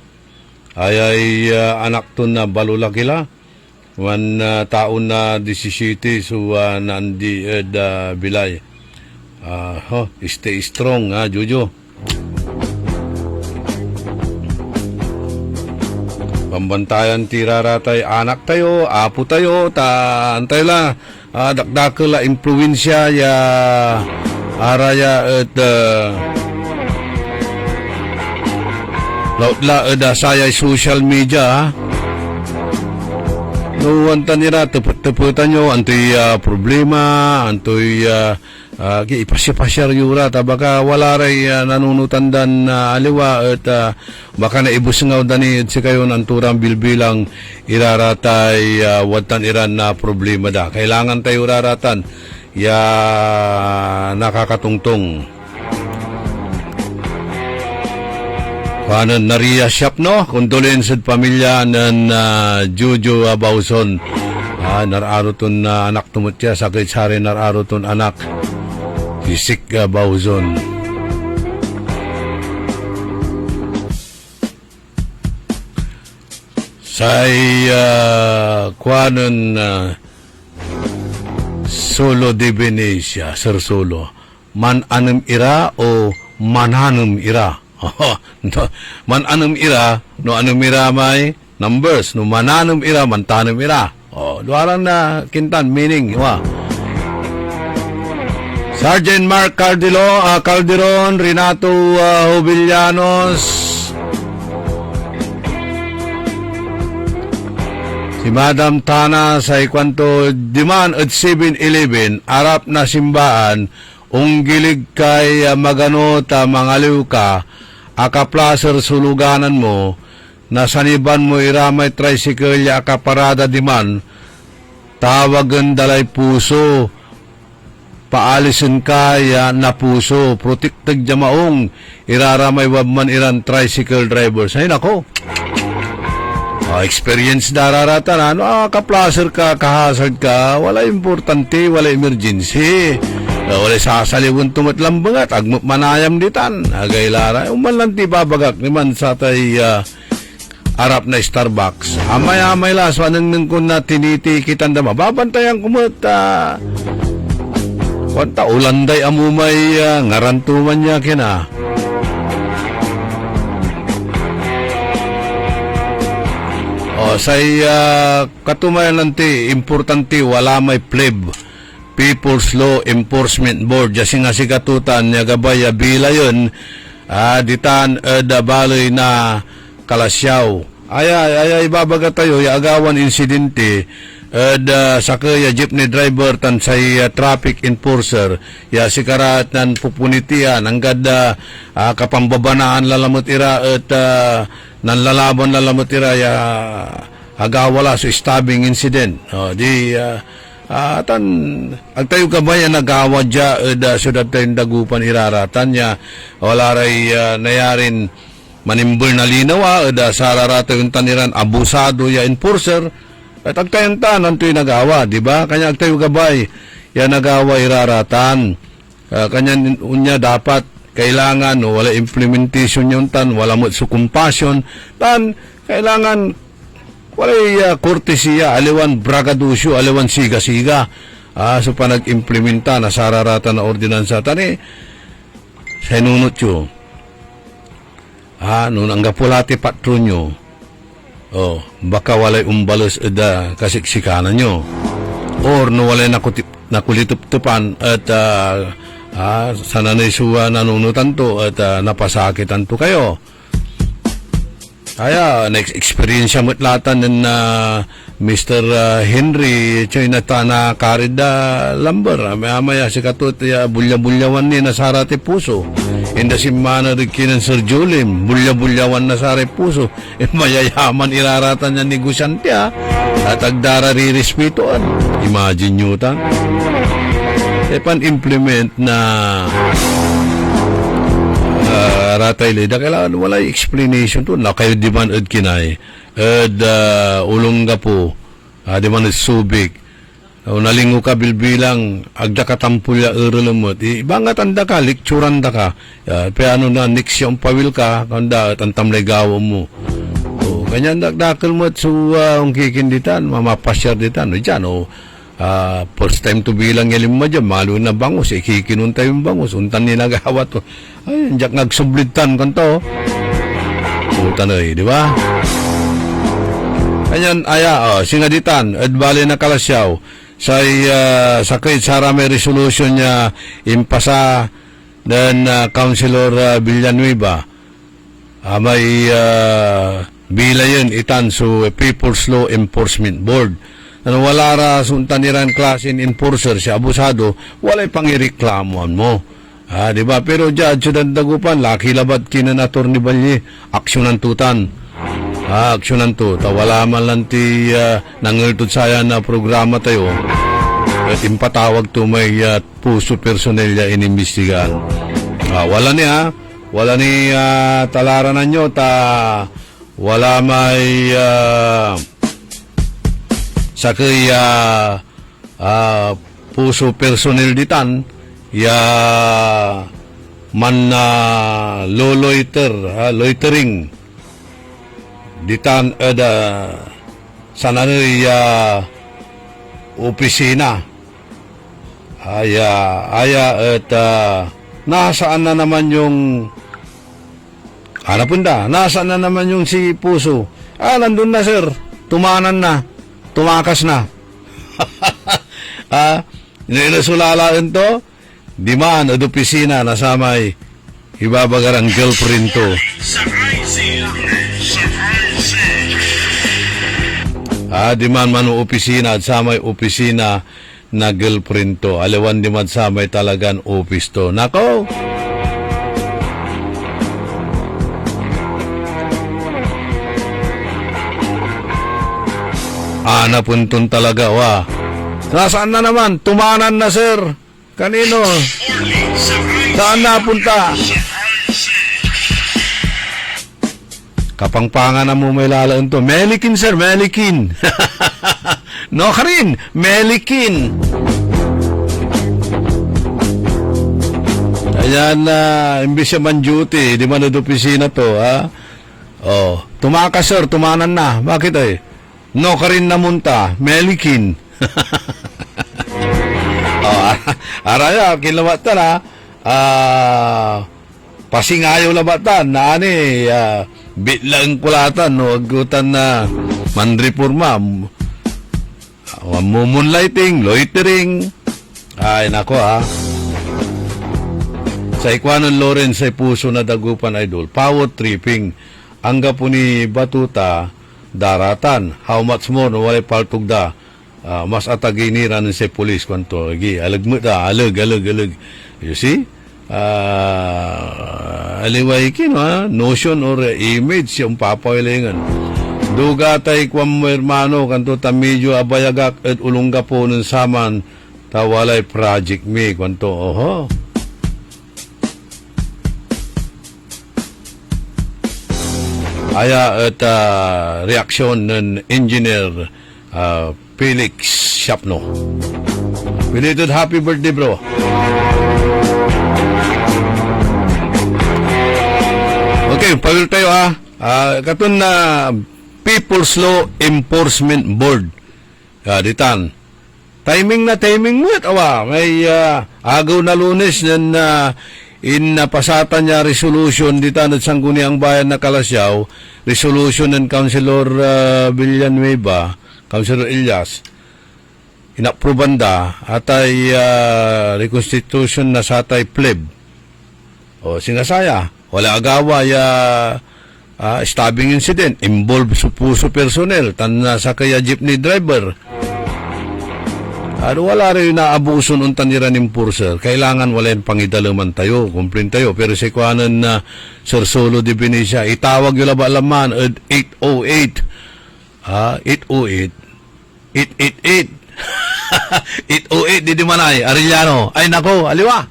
ay anak to na balula kila wan taon na 17 so nandi bilay stay strong Jojo. Pambantayan ti raratay anak tayo, apo tayo, antay la, dakdakala impluensya ya araya at lautla sayay social media no anta nira teputan nyo antoy problema antoy ipasya-pasyar yura baka wala ray nanunutan dan aliwa at baka naibus ngaw dani si kayo ng turang bilbilang iraratay watan iran na problema da kailangan tayo raratan ya nakakatungtong kanan nariya siyap no condolence sa pamilya ng Jojo Bauson nararoton na anak tumutya sakit sari nararoton anak Isik Bauson. Say kuanon Solo de Venecia, Sir Solo. Man-anam ira o mananam ira? Man-anam ira, no anam ira may numbers. No mananam ira, mantanam ira. Duarang na kintan, meaning, Sergeant Mark Calderon, Renato Jovellanos, si Madam Tana sa ikwanto Diman at 7-11, arap na simbaan, unggilig kay magano ta mangaliw ka, akaplaser suluganan mo, nasaniban mo iramay tricycle ya akaparada Diman, tawagan dalay puso, paalisin kaya na puso, protected jamaong, iraramay wabman iran tricycle drivers. Ay nako, experience dararatan, kaplaser ka, kahazard ka, wala importante, wala emergency, wala sasaliwan tumatlang bangat, agmut manayam ditan, agay lara, umalanti babagak naman sa tay arap na Starbucks. Amay-amay laswa nang kung na tinitikitan dama, babantayan kumut, kwanta ulanday amumay ngarantuman niya kina. Say katumayan nanti, importante wala may pleb. People's Law Enforcement Board. Kasi nga si katutan niya gabay bila yun, ditan da baloy na kalasyaw. Ay ibabaga tayo, agawan insidente, sa kaya jeepney driver tan say traffic enforcer ya sikarat nan pupunitian anggad kapambabanaan lalamot ira at nan lalaban lalamot ira ya agawala sa stabbing incident tan agtayo kabay nagawa dya sudad tayong dagupan iraratan ya wala ray nayarin manimbol na linawa sararata yung taniran abusado ya enforcer. At agtayantan, nanto'y nagawa, di ba? Kanya agtayo gabay, yan nagawa iraratan. Kanya unya dapat, kailangan, wala implementation yun tan, wala mo sa compassion, tan, kailangan, wala kortesiya, aliwan bragadusyo, aliwan siga-siga, so pa nag-implementa na sararatan na ordinansa, tani, sinunot yun. Noon ang gapulati patron nyo, baka walay umbalos kasiksikanan nyo. Or no walay nakulitup-tupan at sana naisuwa nanunutan to at napasakitan to kayo. Kaya, na-experience mo latan ng Mr. Henry choy na karida lumber. Maya si katut bulya-bulyawan ni nasarate puso. Inda si mana rikinan Sir Julim, bulya-bulyawan nasare puso. Mayayaman iraratan niya negosyante at agdara rirespetuan. Imagine nyo ta. Pan-implement na ratay leda kailangan wala explanation to na kayo di man kinay ulong nga po di man subik nalingo ka bilbilang agda katampulya lemot ibangat anda ka likturan da ka ano na next yung pawil ka kanda tantam legaw mo ganyan dakdakal mo so ang kikinditan mamapasyar ditan dyan first time to bilang yalim mo dyan malo na bangus kikinuntay yung bangus untan ninagawat ko ay jak nagsublitan kanto tanoy di ba ganyan singaditan adbali na kalasyaw sakit sara may resolution niya impasa dan Councilor Villanueva may bila yun itan so People's Law Enforcement Board wala ra suntan niran klase enforcer siya abusado walay pangireklamuan mo di ba pero judge dan dagupan laki labat kinan attorney Balye aksyonan tutan aksyonan to wala man lang ti nangaltod saya na programa tayo at impatawag to may puso personel ya inimbestigahan wala ni talaranan nyo wala may sakay puso personel ditan man loitering ditan sananoy opisina at nasaan na naman yung nasaan na naman yung si puso nandun na sir tumanan na tumakas na nilasulalaan to di man at opisina nasamay ibabagarang girlfriend to di man manu opisina at samay opisina na girlfriend to aliwan di man samay talagang office to nako napuntun talaga nasaan na naman tumanan na sir kanino saan napunta kapangpangan na mo may lalaan to Melikin sir Melikin no ka rin Melikin ayan imbis siya man duty di man opisina to tumakas sir tumanan na bakit no ka rin namunta Melikin araya kinlawatan pasingayo labatan na bitlang kulatan agutan na manreforma moonlighting loitering ay nako sa ikwanon Lawrence ay puso na dagupan idol power tripping angga po ni batuta daratan how much more no walay paltog da mas ataginiran sa police kwanto alagmo da alag you see aliway notion or image yung papawilingan duga tay kwam hermano kanto ta medyo abayagak at ulungga po nun saman tawalay project me kwanto aya at reaksyon ng engineer Felix Shapno belated happy birthday bro okay, pawil tayo katon na People's Law Enforcement Board ditan timing mo may agaw na Lunes na napasatan niya resolution ditan at sangguni ang bayan na Kalasyaw resolution ng Councilor Villanueva Councilor Elias inaprobanda atay reconstitution na satay pleb singasaya wala agawa stabbing incident involved sa puso personnel tan sa kaya jeepney driver wala rin na abuso ng taniran enforcer kailangan wala yung pangidalaman tayo complain tayo pero si kuhanan na Sir Solo de Benicia itawag yung laba laman at 808 808 di manay Arellano ay nako aliwa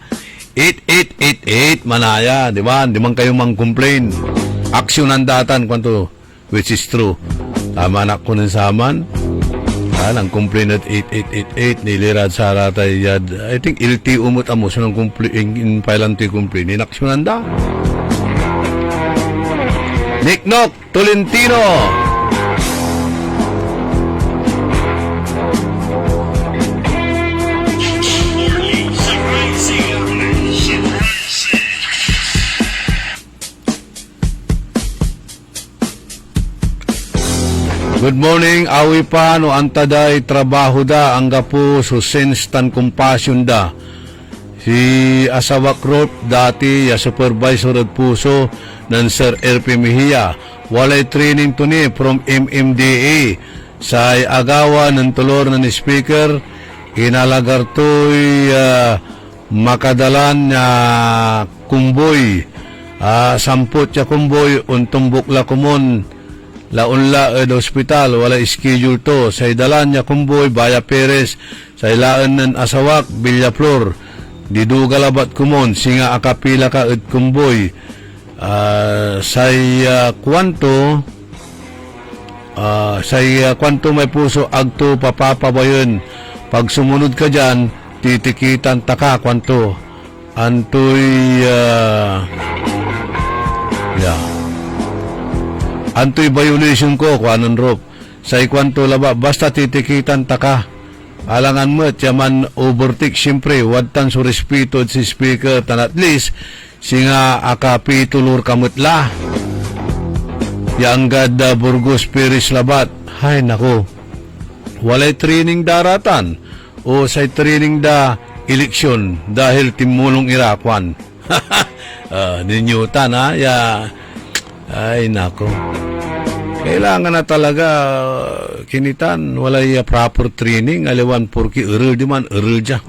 8888 manaya, di ba? Di man kayo mang-complain. Aksyonan datan kwanto, which is true. Tama na ko ng saman. Ang complaint at 8888 nilirad sa ratay yad. I think LT umot amos ng complaint in pailanti complaint. Inaksyonan da. Nick Nock Tolentino. Good morning, awi pa no antaday trabaho da ang gapo so sense tan compassion da. Si Asawak Road dati ya supervisor at puso ng Sir RP Mejia. Walay training to ni from MMDA sa agawa ng tulor ng speaker. Inalagar to'y makadalan na kumboy. Sampot ya kumboy untong bukla kumon. Launla ed hospital wala schedule to sa idalan niya kumboy Baya Perez sa ilaan ng Asawak Villaflor diduga labat kumon singa akapila ka ed kumboy kwanto kwanto may puso agto papapabayon pag sumunod ka dyan titikitan taka kwanto antoy antoy violation ko kuanon rope sa ikwanto laba basta titikitan taka alangan mo tiyaman overtake siyempre wadtan so respeto si speaker tan at least singa akapitulur kamutla yang gada Burgos Piris labat hay nako walay training daratan o say training da eleksyon dahil timulong irakwan ninyutan ha ay nako kailangan na talaga kinitan walay proper training aliwan porki erel di man erel ja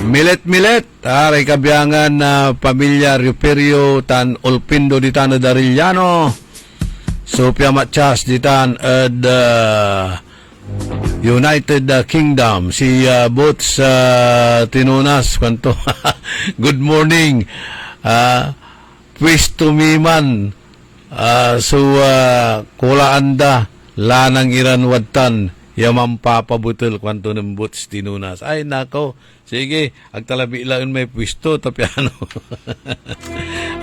milet aray kabiyangan na pamilya Ruperio tan Olpindo di tan Darillano Sophia Machas di tan United Kingdom si Boots Tinunas kwanto good morning pwisto miman kula anda lanang iran wadtan yaman papabutul kwanto ng Boots Tinunas ay nako sige agtalabi ilaon may pwisto tapi ano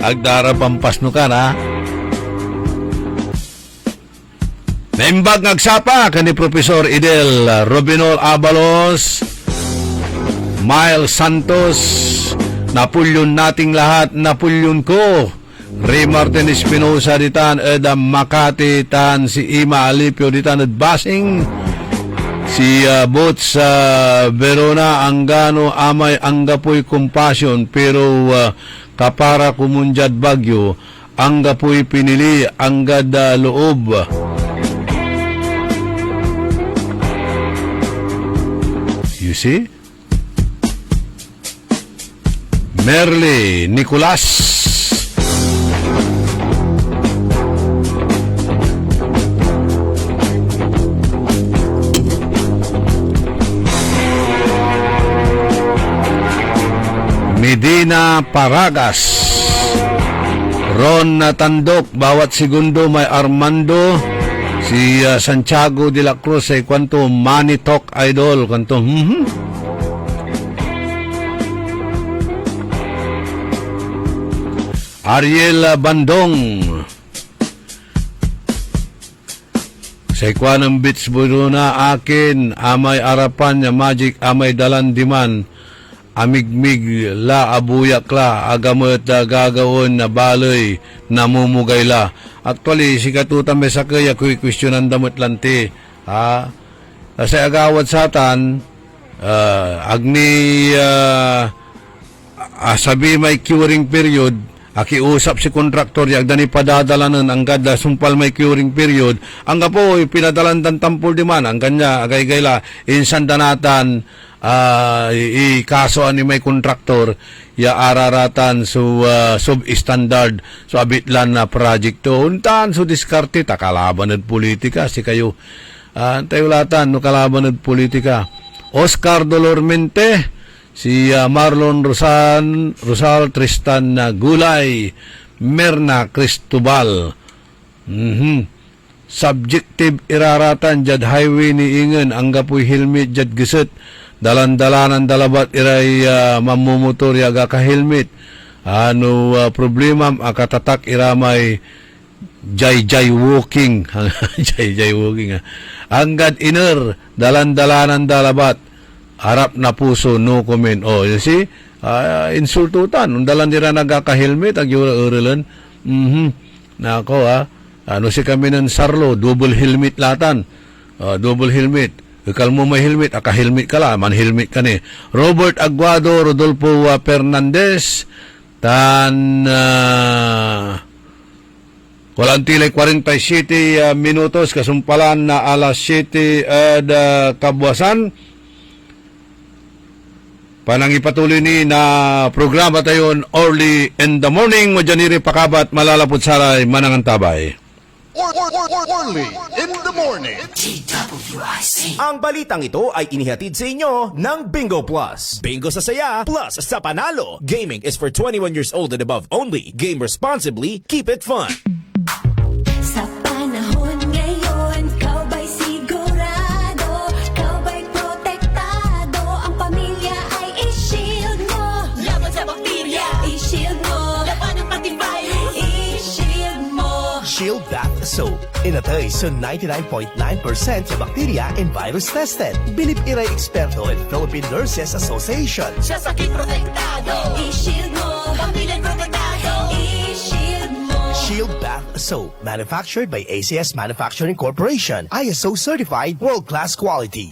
agdara pampasno ka na naimbag ngagsapa kani Professor Idel Robinol Abalos Miles Santos napulyon nating lahat napulyon ko Ray Martin Espinosa ditan eda Makati tan si Ima Alipio ditan ed Basing si Boots Verona Anggano amay anggapoy compassion pero kapara kumunjad bagyo anggapoy pinili anggad loob you see Merly Nicolas Medina Paragas Ron Natandok bawat segundo may Armando si Santiago de la Cruz ay kwanto Money Talk Idol kwanto Ariel Bandong sa ikwa ng beach na akin amay arapan niya magic amay dalan diman amigmig la abuyak la agamot gagawon na baloy namumugay la actually si katuta may sakay ako'y questionan damot lanti sa agawad satan agni sabi may curing period akiusap si kontraktor yagdani padadalanan ang gada sumpal may curing period ang kapo pinadalan dan tampol di man ang kanya agay-gayla insandanatan ikaso ni may kontraktor ya araratan so sub-standard so abitlan na project to untan so diskarte ta kalaban ng politika si kayo tayo latan no kalaban ng politika Oscar Dolormente si Marlon Rosal Tristan Gulay Merna Cristobal subjective iraratan jad highway ni Ingan ang gapoy helmet jad giset dalan-dalanan dalabat iray mamumutor yaga ka helmet problema akatatak iramay jay walking jay walking anggad iner dalan-dalanan dalabat harap na puso no comment you see insultutan undalan dira nagaka-helmet ag yurelan nako si kami ng sarlo double helmet latan double helmet ikal mo may helmet aka-helmet ka la man helmet ka ni Robert Aguado Rodolfo Fernandez walang tilay 47 minutos kasumpalan na alas 7 kabuasan panang ipatuloy ni na programa tayon early in the morning madyaniri pakabat malalapot saray manangan tabay. Early in the morning. TWIC. Ang balitang ito ay inihatid sa inyo ng Bingo Plus. Bingo sa saya, plus sa panalo. Gaming is for 21 years old and above only. Game responsibly, keep it fun. Sa panahon ngayon, ikaw ba'y sigurado? Ikaw ba'y protektado? Ang pamilya ay i-shield mo. Laban sa bakterya, i-shield mo. Laban ng antivirus, i-shield mo. Shield Bath Soap. Inatay sa 99.9% sa bakterya and virus tested. Bilip iray eksperto at Philippine Nurses Association. Sa sakit protektado, i-shield mo. Pamilya protektado, i-shield mo. Shield Bath Soap. Manufactured by ACS Manufacturing Corporation. ISO certified world-class quality.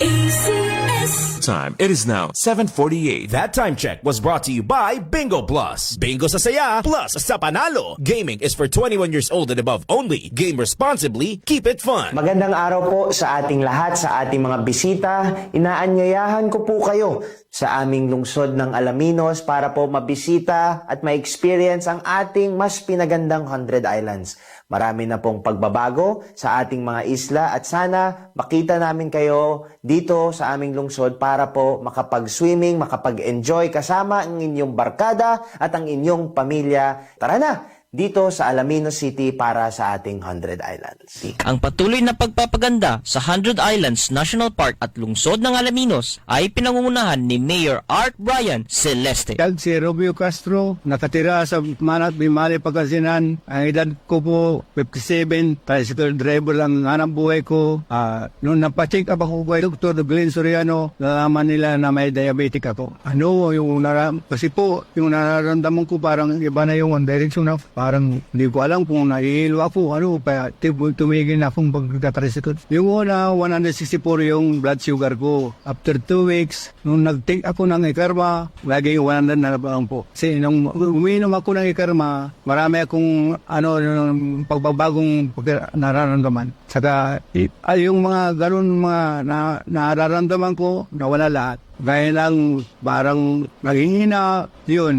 Time. It is now 7:48. That time check was brought to you by Bingo Plus. Bingo sa saya, plus sa panalo. Gaming is for 21 years old and above only. Game responsibly, keep it fun. Magandang araw po sa ating lahat, sa ating mga bisita. Inaanyayahan ko po kayo sa aming lungsod ng Alaminos para po mabisita at ma-experience ang ating mas pinagandang 100 Islands. Marami na pong pagbabago sa ating mga isla at sana makita namin kayo dito sa aming lungsod para po makapag-swimming, makapag-enjoy kasama ang inyong barkada at ang inyong pamilya. Tara na! Dito sa Alaminos City para sa ating 100 Islands. Ang patuloy na pagpapaganda sa 100 Islands National Park at lungsod ng Alaminos ay pinangungunahan ni Mayor Art Brian Celeste. Si Romeo Castro, nakatira sa Manat, Bimali, Pagasinan. Ang edad ko po, 57, tricycle driver lang ang buhay ko. Noong napacheck up ako kay Dr. Glenn Soriano, nalaman nila na may diabetic ako. Kasi po, yung nararamdaman ko parang iba na yung one direction na parang hindi ko alam kung nahihilo ako, tumigil na akong pagkatarisikot. Yung una, 164 yung blood sugar ko. After 2 weeks, nung nag-take ako ng Ikarma, lagi 100 na lang po. Kasi nung uminom ako ng Ikarma, marami akong pagbabagong nararamdaman. Saka, yung mga ganun mga nararamdaman ko, nawala lahat. Gaya lang, parang naghihina, yun,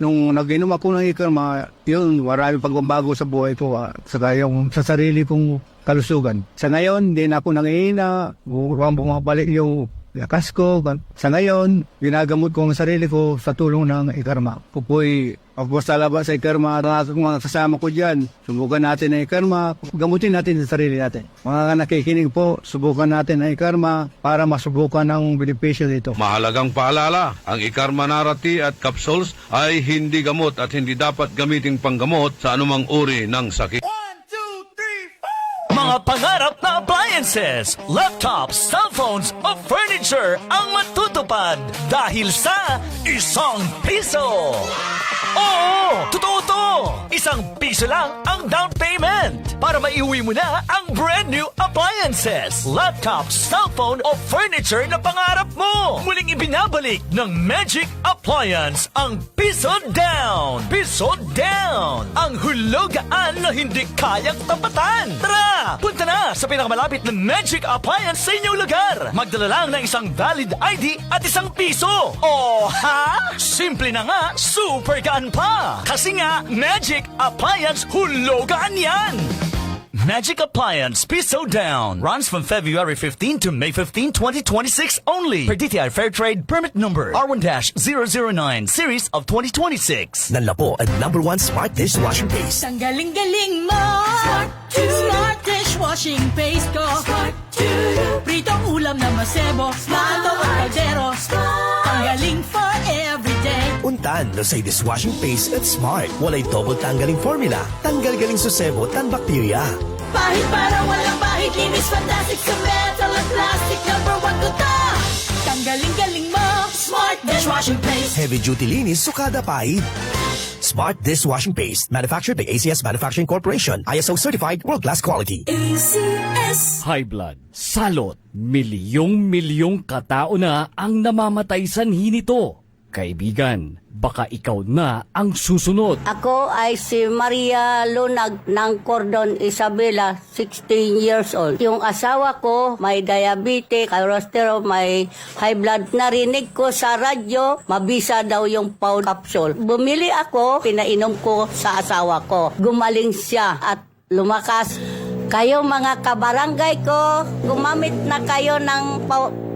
nung nag-inom ako ng Ikarma, yun, marami pagbabago sa buhay ko, saka yung sa sarili kong kalusugan. Sa ngayon, hindi na ako nanghihina, bumabalik yung lakas ko. Sa ngayon, ginagamot ko ang sarili ko sa tulong ng Ikarma. Pupoy, ako sa labas sa Ikarma, mga kasama ko dyan, subukan natin ang Ikarma, gamutin natin sa sarili natin. Mga nakikinig po, subukan natin ang Ikarma para masubukan ang benepisyo dito. Mahalagang paalala, ang Ikarma Narati at capsules ay hindi gamot at hindi dapat gamiting panggamot sa anumang uri ng sakit. Mga pangarap na appliances, laptops, cellphones o furniture ang matutupad dahil sa ₱1. Oo, totoo to! ₱1 lang ang down payment para maiuwi mo na ang brand new appliances, laptops, cellphone o furniture na pangarap mo. Muling ibinabalik ng Magic Appliance ang piso down. Piso down! Ang hulugaan na hindi kayang tapatan. Tara! Punta na sa pinakamalapit na Magic Appliance sa inyong lugar. Magdala lang ng isang valid ID at ₱1. O ha? Simple na nga, super gaan pa. Kasi nga, Magic Appliance hulugan yan. Magic Appliance Piso Down runs from February 15 to May 15, 2026 only. Per DTI Fair Trade Permit Number R1-009 Series of 2026. Nanlapo at #1 Smart Dishwashing Base. Ang galing-galing mo! Smart Dishwashing paste ko. Pritong ulam na masebo. Plato at kaldero. Tanggaling for everyday. Untan no say dishwashing paste at Smart. Walay double tanggaling formula. Tanggal galing susebo tan bakterya. Pahit para walang pahit. Linis fantastic sa metal at plastic. Number 1 ko ta. Tanggaling-galing mo. Smart Dishwashing Paste. Heavy duty linis sukada pahit. Smart Dishwashing Paste. Manufactured by ACS Manufacturing Corporation. ISO certified world-class quality. ACS. High blood, salot, milyong-milyong katao na ang namamatay sanhi nito. Kaibigan, baka ikaw na ang susunod. Ako ay si Maria Lunag ng Cordon Isabela, 16 years old. Yung asawa ko may diabetes, cholesterol, may high blood. Narinig ko sa radyo, mabisa daw yung Paul capsule. Bumili ako, pinainom ko sa asawa ko. Gumaling siya at lumakas. Kayo mga kabarangay ko, gumamit na kayo ng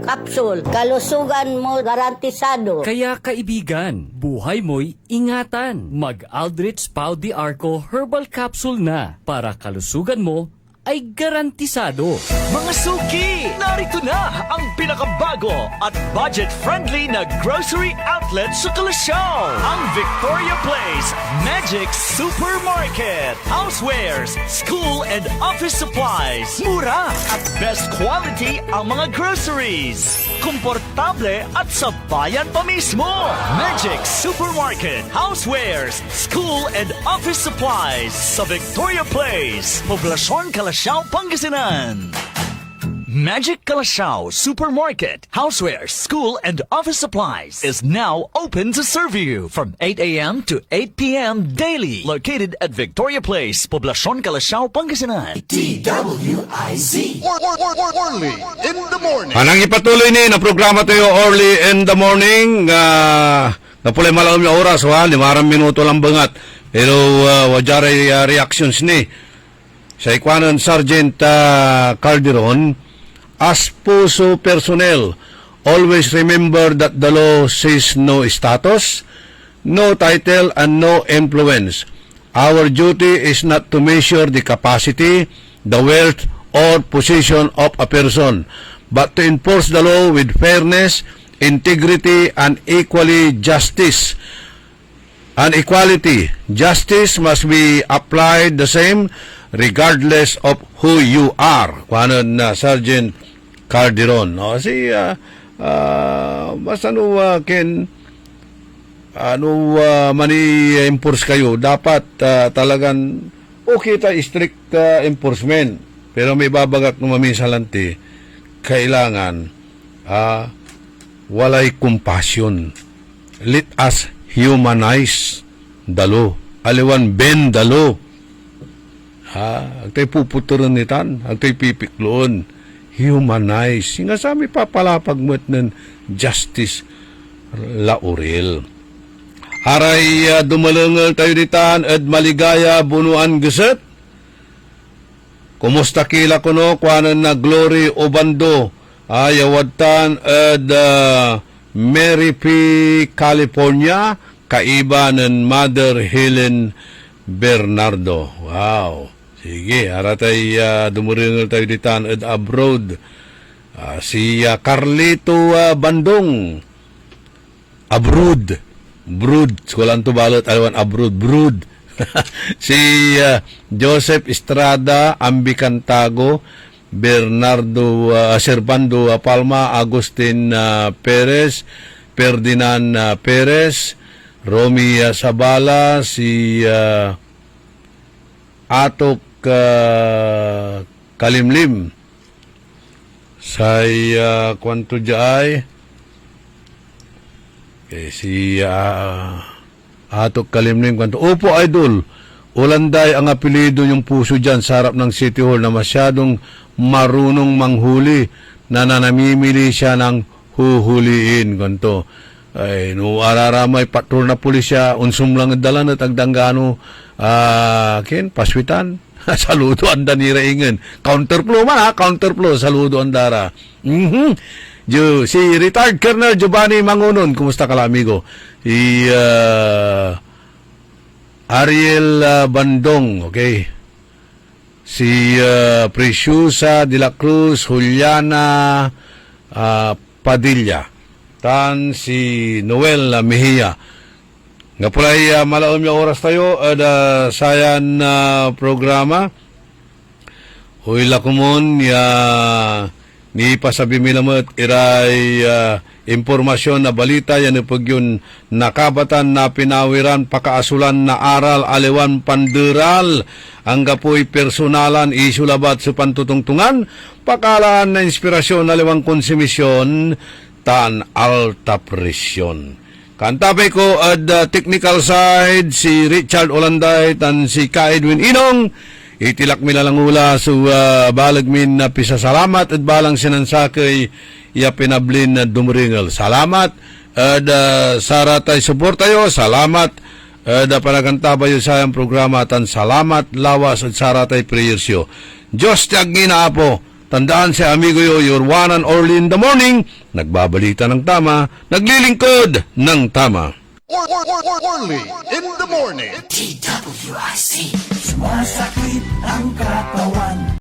capsule. Kalusugan mo garantisado. Kaya kaibigan, buhay mo'y ingatan. Mag-Aldrich Pau de Arco Herbal Capsule na para kalusugan mo ay garantisado. Mga suki, narito na ang pinakabago at budget-friendly na grocery outlet sa Kalasyaw. Ang Victoria Place Magic Supermarket. Housewares, school and office supplies. Mura at best quality ang mga groceries. Komportable at sa bayan pa mismo. Magic Supermarket. Housewares, school and office supplies sa Victoria Place. Poblasyon Kalasyaw, Pangasinan. Magic Kalasyaw Supermarket, Housewares, School and Office Supplies is now open to serve you from 8 a.m. to 8 p.m. daily. Located at Victoria Place, Poblasyon Kalasyaw, Pangasinan. DWIZ. Early in the morning. Anang ipatuloy ni na programa tayo early in the morning. Napulay malam yung oras, 5 minuto lang bangat. Pero wajaray reactions ni sa Ikwanan Sergeant Calderon. As PUSO personnel, always remember that the law says no status, no title, and no influence. Our duty is not to measure the capacity, the wealth, or position of a person, but to enforce the law with fairness, integrity, and equality. Justice must be applied the same regardless of who you are. Kuhanan na Sergeant Calderon. Basta mani-enforce kayo, dapat talagang okay strict enforcement. Pero may babagak ng mamisalanti, kailangan walay compassion. Let us humanize the law. Aliwan bend the law. Agtay puputuran nitan, agtay pipikloon. Humanize. Nga sa mi papalapagmat ng justice laurel. Aray dumalangal tayo ditan at maligaya bunuan geset. Kumusta kila kuno kuanan na Glory Obando ayawatan at Mary P. California kaiba ng Mother Helen Bernardo. Wow. Sige, aratay dumuringal tayo ditan at abroad. Si Carlito Bandong. Abroad. Brood. Kulang to balot. Alawan, abroad. Brood. Si Joseph Estrada Ambicantago. Bernardo Servando Palma. Agustin Perez. Ferdinand Perez. Romy Sabala. Si Atok Kalimlim say kwanto jay si Atok Kalimlim kwanto. Opo idol, Ulanday ang apelido yung puso dyan sa harap ng City Hall na masyadong marunong manghuli na nanamimili siya ng huhuliin kwanto. Ay, no araramay patrol na pulisya unsum lang dalan at agdanggano paswitan. Saludo anda ni Raingen. Counterflow man counterflow. Saludo andara. Si retired Colonel Giovanni Mangunon, kumusta ka amigo? Si Ariel Bandong, okay. si Preciosa de la Cruz, Juliana Padilla, tan si Noel Mejia. Nga pulay malaom yung oras tayo at sayan programa. Huila kumon ni pasabi milamot iray impormasyon na balita yan pag yun nakabatan na pinawiran pakaasulan na aral aliwan panderal ang gapoy personalan isulabat sa pantutungtungan pakalaan na inspirasyon aliwang konsumisyon tan alta presyon. Kantapay ko at technical side si Richard Olanday tan si Ka Edwin Inong. Itilak mi lang ula so balag min na pisasalamat at balang sinansakay iya pinablin na dumringal. Salamat at saratay support tayo. Salamat at panagantabayo sa ang programa tan salamat lawas at saratay prayers yo. Diyos tiyag na po. Tandaan si amigo yo, your one and only in the morning. Nagbabalita ng tama, naglilingkod ng tama. Orly in the morning. DWIC. Sumasakit ang katawan.